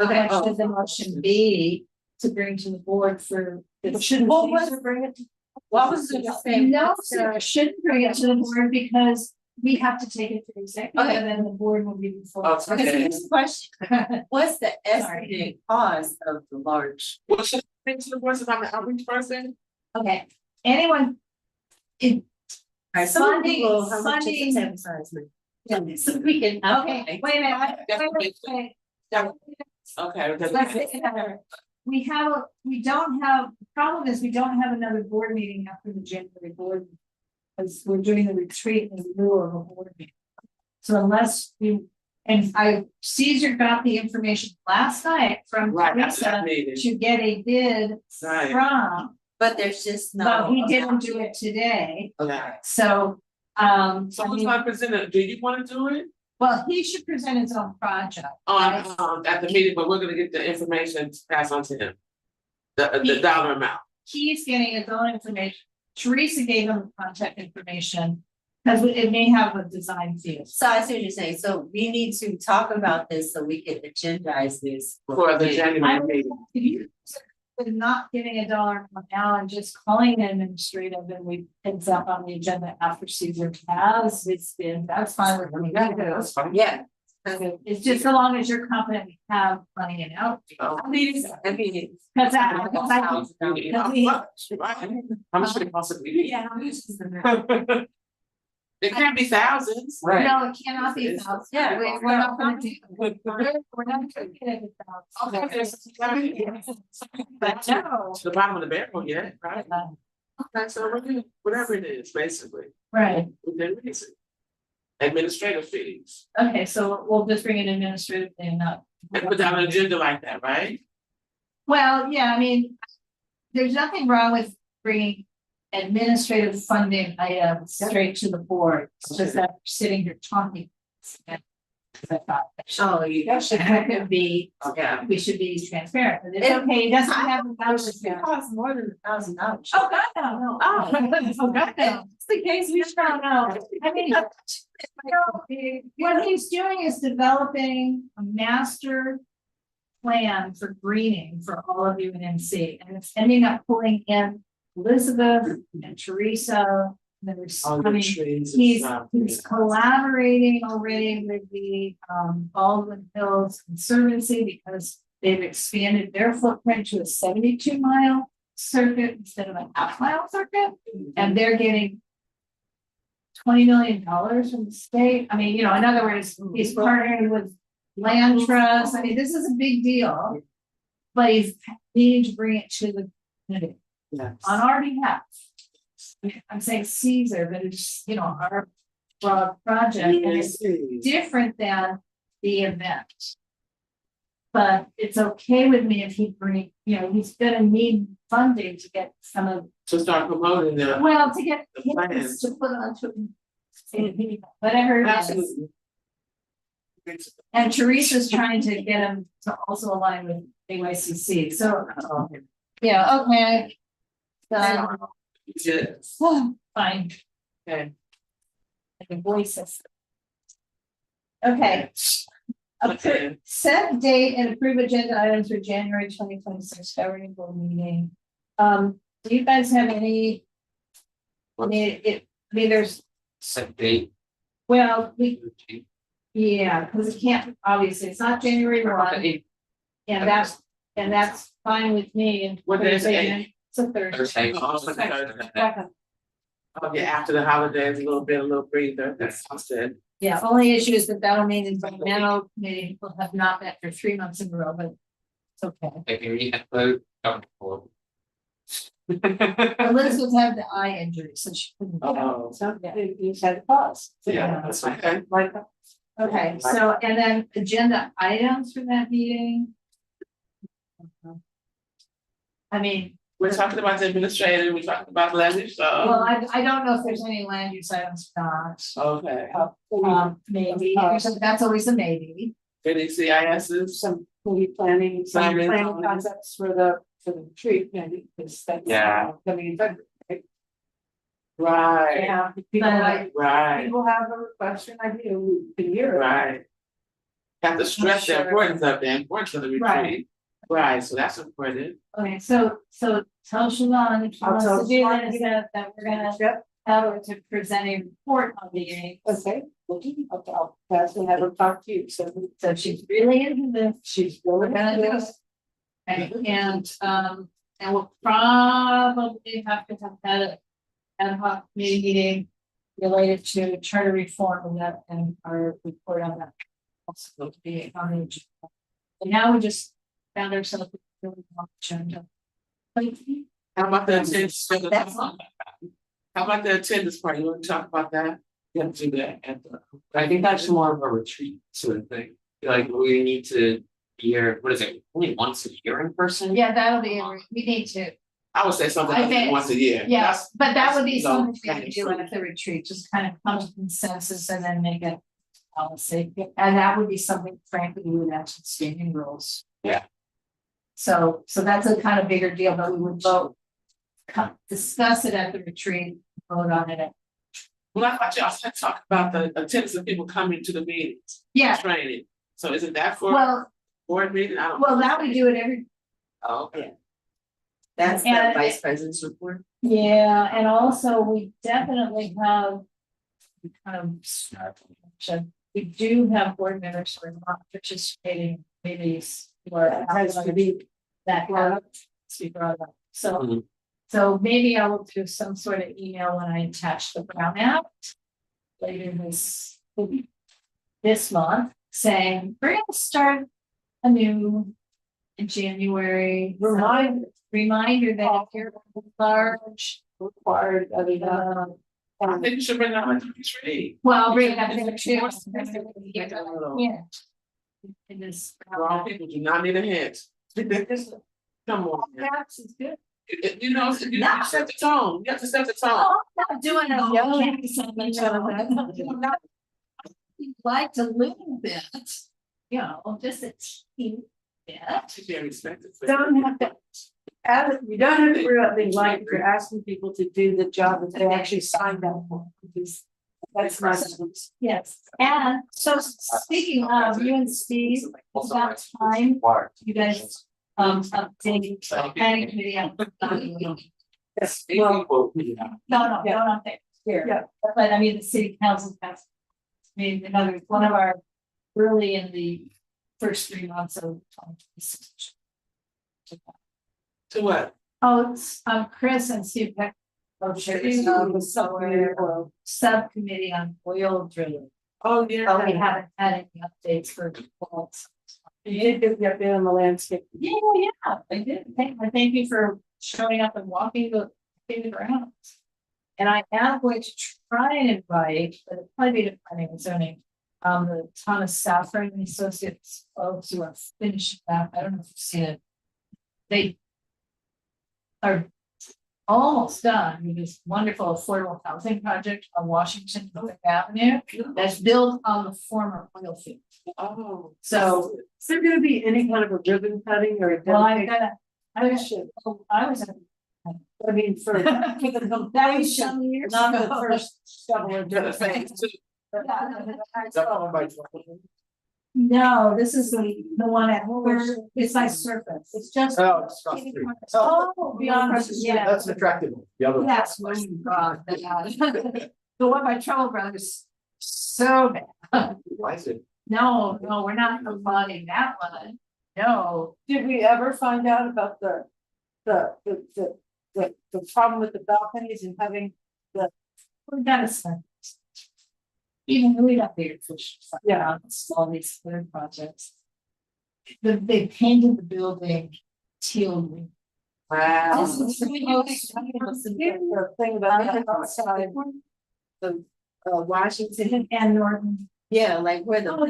Okay. How much should the motion be to bring to the board for? What was- bring it? What was it saying? No, Sarah, shouldn't bring it to the board because we have to take it to executive Okay. and then the board will be before. Okay. Because here's the question, what's the estimated cost of the large? Well, should I think to the voice about the outreach person? Okay, anyone? It, Alright, someone Funding- Google how much is funding- a advertisement. So we can. okay, wait a minute, wait. Okay, because Let's think about it. We don't have, the problem is we don't have another board meeting after the January board. Meeting, because we're doing the retreat in lieu of a board meeting. So unless Caesar got the information last night from right, that's Teresa that meeting. to get a bid Right. from, But there's just no. but he didn't do it today, Okay. so. So I who's mean, gonna present it? Do you wanna do it? well, he should present his own project. At the meeting, but we're gonna get the information to pass on to him. The dollar amount. He's getting his own information. Teresa gave him the contact information, because it may have a design fee. So I see what you're saying, so we need to talk about this so we can agendize this. For the I January would, meeting. if you, with not giving a dollar amount now and just calling it administrative and we ends up on the agenda after Caesar has, it's been, that's fine with me. That's fine. Yeah. It's just so long as you're confident we have money in out. I mean, Cause How much should it possibly be? yeah, how much is the map? It can't be thousands. Right. no, it cannot be a thousand. Yeah. We're not gonna do, we're not gonna get it a thousand. Okay, there's But no. to the bottom of the barrel, yeah, right? Okay, so we're good, whatever it is, basically, Right, within reason. Administrative fees, okay, so we'll just bring it administratively and not. and put down an agenda like that, right? Well, yeah, I mean, there's nothing wrong with bringing administrative funding items straight to the board. It's just that we're sitting here talking. I thought Oh, you. that should be, Yeah. we should be transparent, but it's okay, it doesn't have a balance. It costs more than $1,000. Oh, God, no. Oh, God, no. It's the case we No, no, I mean, what he's doing is developing a master plan for greening for all of UNNC, and it's ending up pulling in Elizabeth and Teresa. There's, I mean, he's collaborating already with the Baldwin Hills Conservancy because they've expanded their footprint to a 72-mile circuit instead of a half-mile circuit, and they're getting $20 million from the state. I mean, you know, in other words, he's partnering with land trust. I mean, this is a big deal. But he's needing to bring it to the community on our behalf. I'm saying Caesar, but it's, you know, our broad project, and it's different than the event. But it's okay with me if he bring, you know, he's gonna need funding to get some of, To start promoting them. well, to get The plan. his to put onto. Whatever it is. Absolutely. And Teresa's trying to get him to also align with AYCC, so, yeah, okay. Done. Yes. Fine, Okay. I can voice this. Okay. Okay. Set date and approve agenda items for January 2026 governing board meeting. Do you guys have any? I mean, there's, Set date. well, yeah, because it can't, obviously, it's not January 1, and that's fine with me. And What day is it? It's a Thursday. Thursday. Oh, it's like Thursday. Second. Oh, yeah, after the holidays, a little breather, that sounds good. Yeah, only issue is that that'll mean environmental committee will have not met for 3 months in a row, but it's okay. They can meet at the. Elizabeth had the eye injury, so she couldn't. Oh, So you said pause. yeah, that's okay. Like, Okay, so, and then agenda items for that meeting. I mean, We're talking about the administrator, we're talking about levy, well, so, I don't know if there's any land use items not. okay. Maybe, that's always a maybe. Any CISs, some maybe planning, some Planning. planning concepts for the retreat, maybe, because that's. Yeah. Coming in February, right? right, Yeah, people like, right, people have a question, I do, we can hear it. right. Have to stress the Sure. importance of the Right. retreat, right, so that's important. Okay, so tell Siobhan if she I'll wants tell to do Siobhan, this, that we're gonna Yep, have her to present a report on the game. okay, I'll pass and have her talk to you, so So she's really into this. she's We're really gonna do it. Okay, and we'll probably have to have had an ad hoc meeting related to charter reform and that, and our report on that. Also going to be on the agenda. And now we just found ourselves really on the agenda. How about the attendance? That's How about the attendance part, you wanna talk about that? You have to do that at the. I think that's more of a retreat sort of thing. Like we need to be here, what is it, only once a year in person? Yeah, that'll be, we need to, I would say something I like think- once a year. yes, but that would be that's, you know, something we kind could of do true. at the retreat, just kind of come to consensus and then make a policy. And that would be something frankly, we would have to standing rules. Yeah. So that's a kind of bigger deal, but we would vote, discuss it at the retreat, vote on it. Well, I thought y'all said talk about the attendance of people coming to the meetings, Yeah, training, so isn't that for well, board meeting? I don't. that we do it every, Oh, okay. That's the And- vice president's report. yeah, and also we definitely have. We kind of start, we do have board members who are not participating, maybe. it has to be That have to be brought up, so. Mhm. So maybe I will do some sort of email when I attach the Brown Act. Later this month, saying, we're gonna start anew. In January, reminder that if you're large, required, I mean, I think you should bring that on the retreat. well, bring it up It's there too. more- Yeah. In this. Wrong people do not need a hint. Come on, man. Perhaps it's good. You know, you set the tone, you have to set the tone. Oh, I'm not doing a yelling so much of that. We'd like to little bit, you know, just a teeny bit. To be respected. Don't have to- you don't have to really like, if you're asking people to do the job that they actually signed up for, because that's not. Yes, and so speaking of you and Steve, it's about time you guys update the planning committee on. Yes, well, No, here. Yeah. But I mean, the city council has. I mean, another, one of our, early in the first 3 months of. 2026. To what? Oh, it's Chris and Steve Peck. The solar subcommittee on oil drilling. Oh, yeah. But we haven't had any updates for. you did get the update on the landscape. Yeah, I did. I thank you for showing up and walking the grounds. And I am going to try and invite, but it'll probably be the planning and zoning, the Thomas Safford and Associates folks who are finishing that. I don't know if you've seen it. They are almost done with this wonderful affordable housing project on Washington Avenue that's built on the former oil field. Oh. So, Is there gonna be any kind of a ribbon cutting or a well, dedication? I was. I mean, for That was some years not the ago. first shovel of The dirt. phase two. No, this is the one at where it's like surface. It's just. Oh, it's across the street. Oh, beyond, yeah. That's an attractive one. The other one. Yes, oh God, the one by Trouble Brothers, so bad. Why is it? No, we're not combining that one. No, Did we ever find out about the problem with the balconies and having we gotta spend. even though we got bigger fish. Yeah. All these other projects. They painted the building teal green. Wow. This is The thing about the outside, the Washington and Norton. Yeah, like where the. Oh,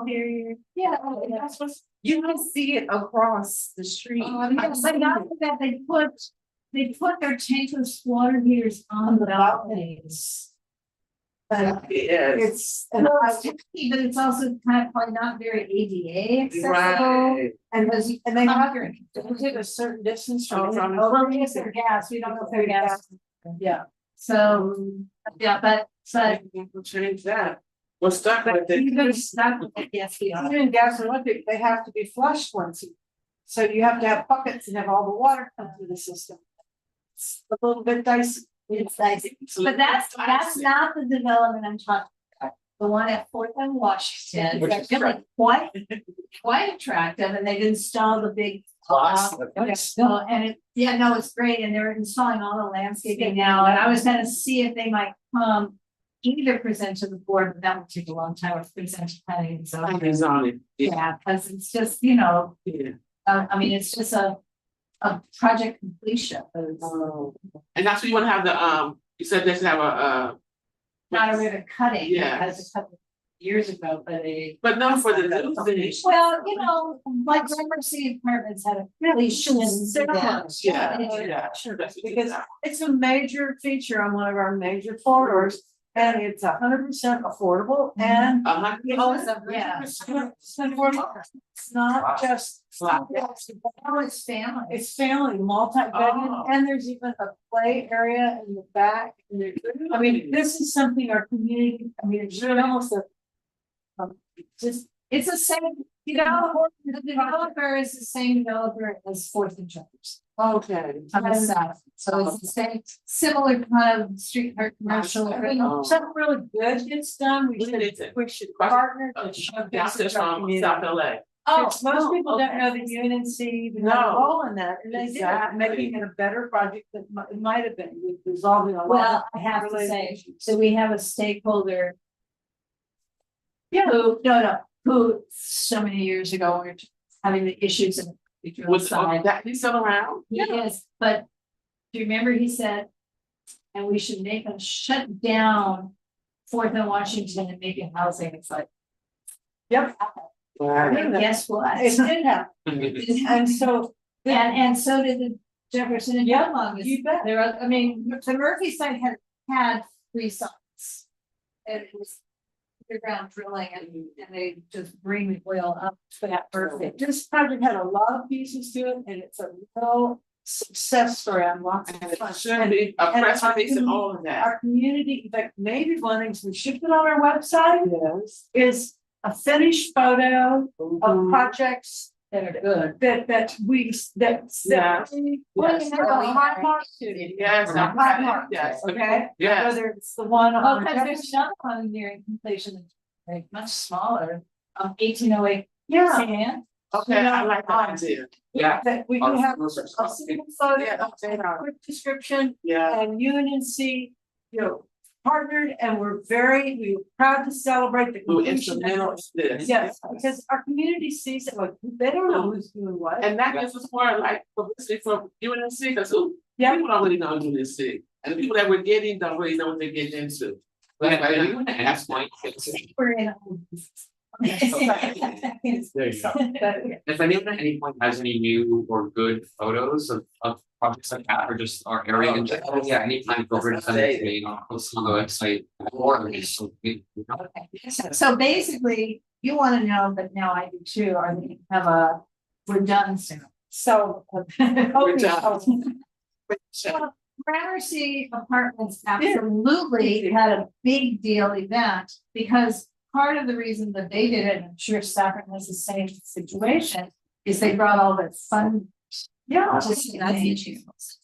yeah, that's what's. You can see it across the street. But not that they put their tankless water heaters on the balconies. But Yes. it's, well, it's tricky, but it's also kind of probably not very ADA accessible. Right. and they have Covered. to take a certain distance Oh, from. from it. the- Well, yes, they're gas, we don't know if they're gas. Yeah. So, yeah, but We'll change that. We're stuck with it. even stuck with it, yes, we are. Even in gas and electric, they have to be flushed once a year. So you have to have buckets and have all the water come through the system. It's a little bit dicey. It's dicey. But that's not the development I'm talking about. The one at Fourth and Washington, Which that's is really quite attractive, and they've installed the big. Clocks. And it, yeah, no, it's great, and they're installing all the landscaping now, and I was gonna see if they might come. Either present to the board, but that would take a long time, or present to planning and zoning. Hands on it. Yeah, because it's just, you know, Yeah. I mean, it's just a project completion. And that's what you wanna have the, you said they should have a, Not a ribbon cutting, Yeah. as a couple of years ago, but but not for the new thing. well, you know, like Gramercy Apartments had a really similar. Yeah. Sure, because it's a major feature on one of our major corridors, and it's 100% affordable, and Yeah. it's affordable. It's not just. Wow. Oh, it's family. It's family, multi-bedroom, Oh. and there's even a play area in the back. And I mean, this is something our community, I mean, it's really almost a. Just, It's the same, you know, the developer is the same developer as Fourth and Jefferson okay. on the south. So it's the same, similar kind of streetcar commercial. Something really good gets done, We need to- we should partner to show That's this just to our from community. South LA. Oh, Yes, most people don't okay. know the UNNC, even No. had a role in that, and they did, Exactly. making it a better project than it might have been, with resolving a lot. well, of I have to related say, issues. so we have a stakeholder. Yeah. Who so many years ago, we were having the issues in the Was side. that, he's still around? He is, but do you remember he said, and we should make them shut down Fourth and Washington and make it housing, it's like. Yep. Right. And guess what? It did happen, and so. And so did the Jefferson and Yeah, Young. you bet. There are, I mean, the Murphy site had 3 sites. And it was underground drilling and they just bring the oil up to that perfect. This project had a lot of pieces to it, and it's a real success story on lots of And it fronts. should be a and press our release and all of that. Our community, in fact, maybe one of the things we should put on our website is a finished photo of projects That are good. that we, that's. Yeah. Well, Yes. you know, A high mark to. Yes, I'm High happy. mark, Yes. okay? Yes. Whether it's the one Oh, on. because there's another one nearing completion, that's like much smaller, 1808. Yeah. San. Okay, I like that idea. Yeah. That we can have a single photo, Yeah, okay, a quick description, Yeah. and UNNC, you know, partnered, and we were proud to celebrate the Who completion. instrumental is this? Yes, because our community sees it, like, they don't know who's doing what. And that gives us more like publicity from UNNC, because who, Yeah. people don't really know UNNC. And the people that we're getting don't really know what they're getting into. Yeah, and you want to ask Mike, We're in. There you go. if anyone at any point has any new or good photos of projects like that, or just our area in general, yeah, anytime, feel free to send it to me, and I'll post it on the website. Or just, So basically, you wanna know, but now I do too, are they have a, we're done soon. So. We're done. Well, Gramercy Apartments absolutely had a big deal event, because part of the reason that they did it, and I'm sure Stafford has the same situation, is they brought all the fun. Yeah. Just because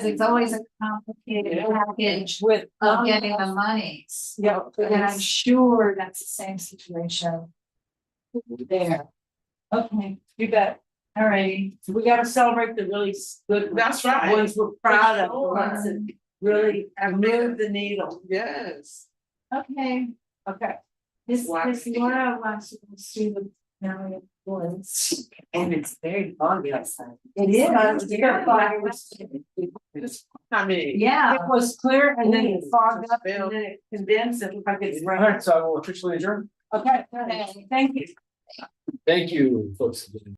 it's always a complicated package With. of getting the monies, Yeah. and I'm sure that's the same situation there. Okay, You bet. all right. We gotta celebrate the really good. That's right. Ones we're proud of, the Sure. ones that really have moved the needle. Yes. Okay, Okay. This Wow. Laura wants to see the county woods, and it's very foggy outside. It is. I mean. yeah. It was clear and then it Ooh, fogged up just and then it condensed and looked like it's All raining. right, so I will officially adjourn. Okay, thank you. Thank you, folks.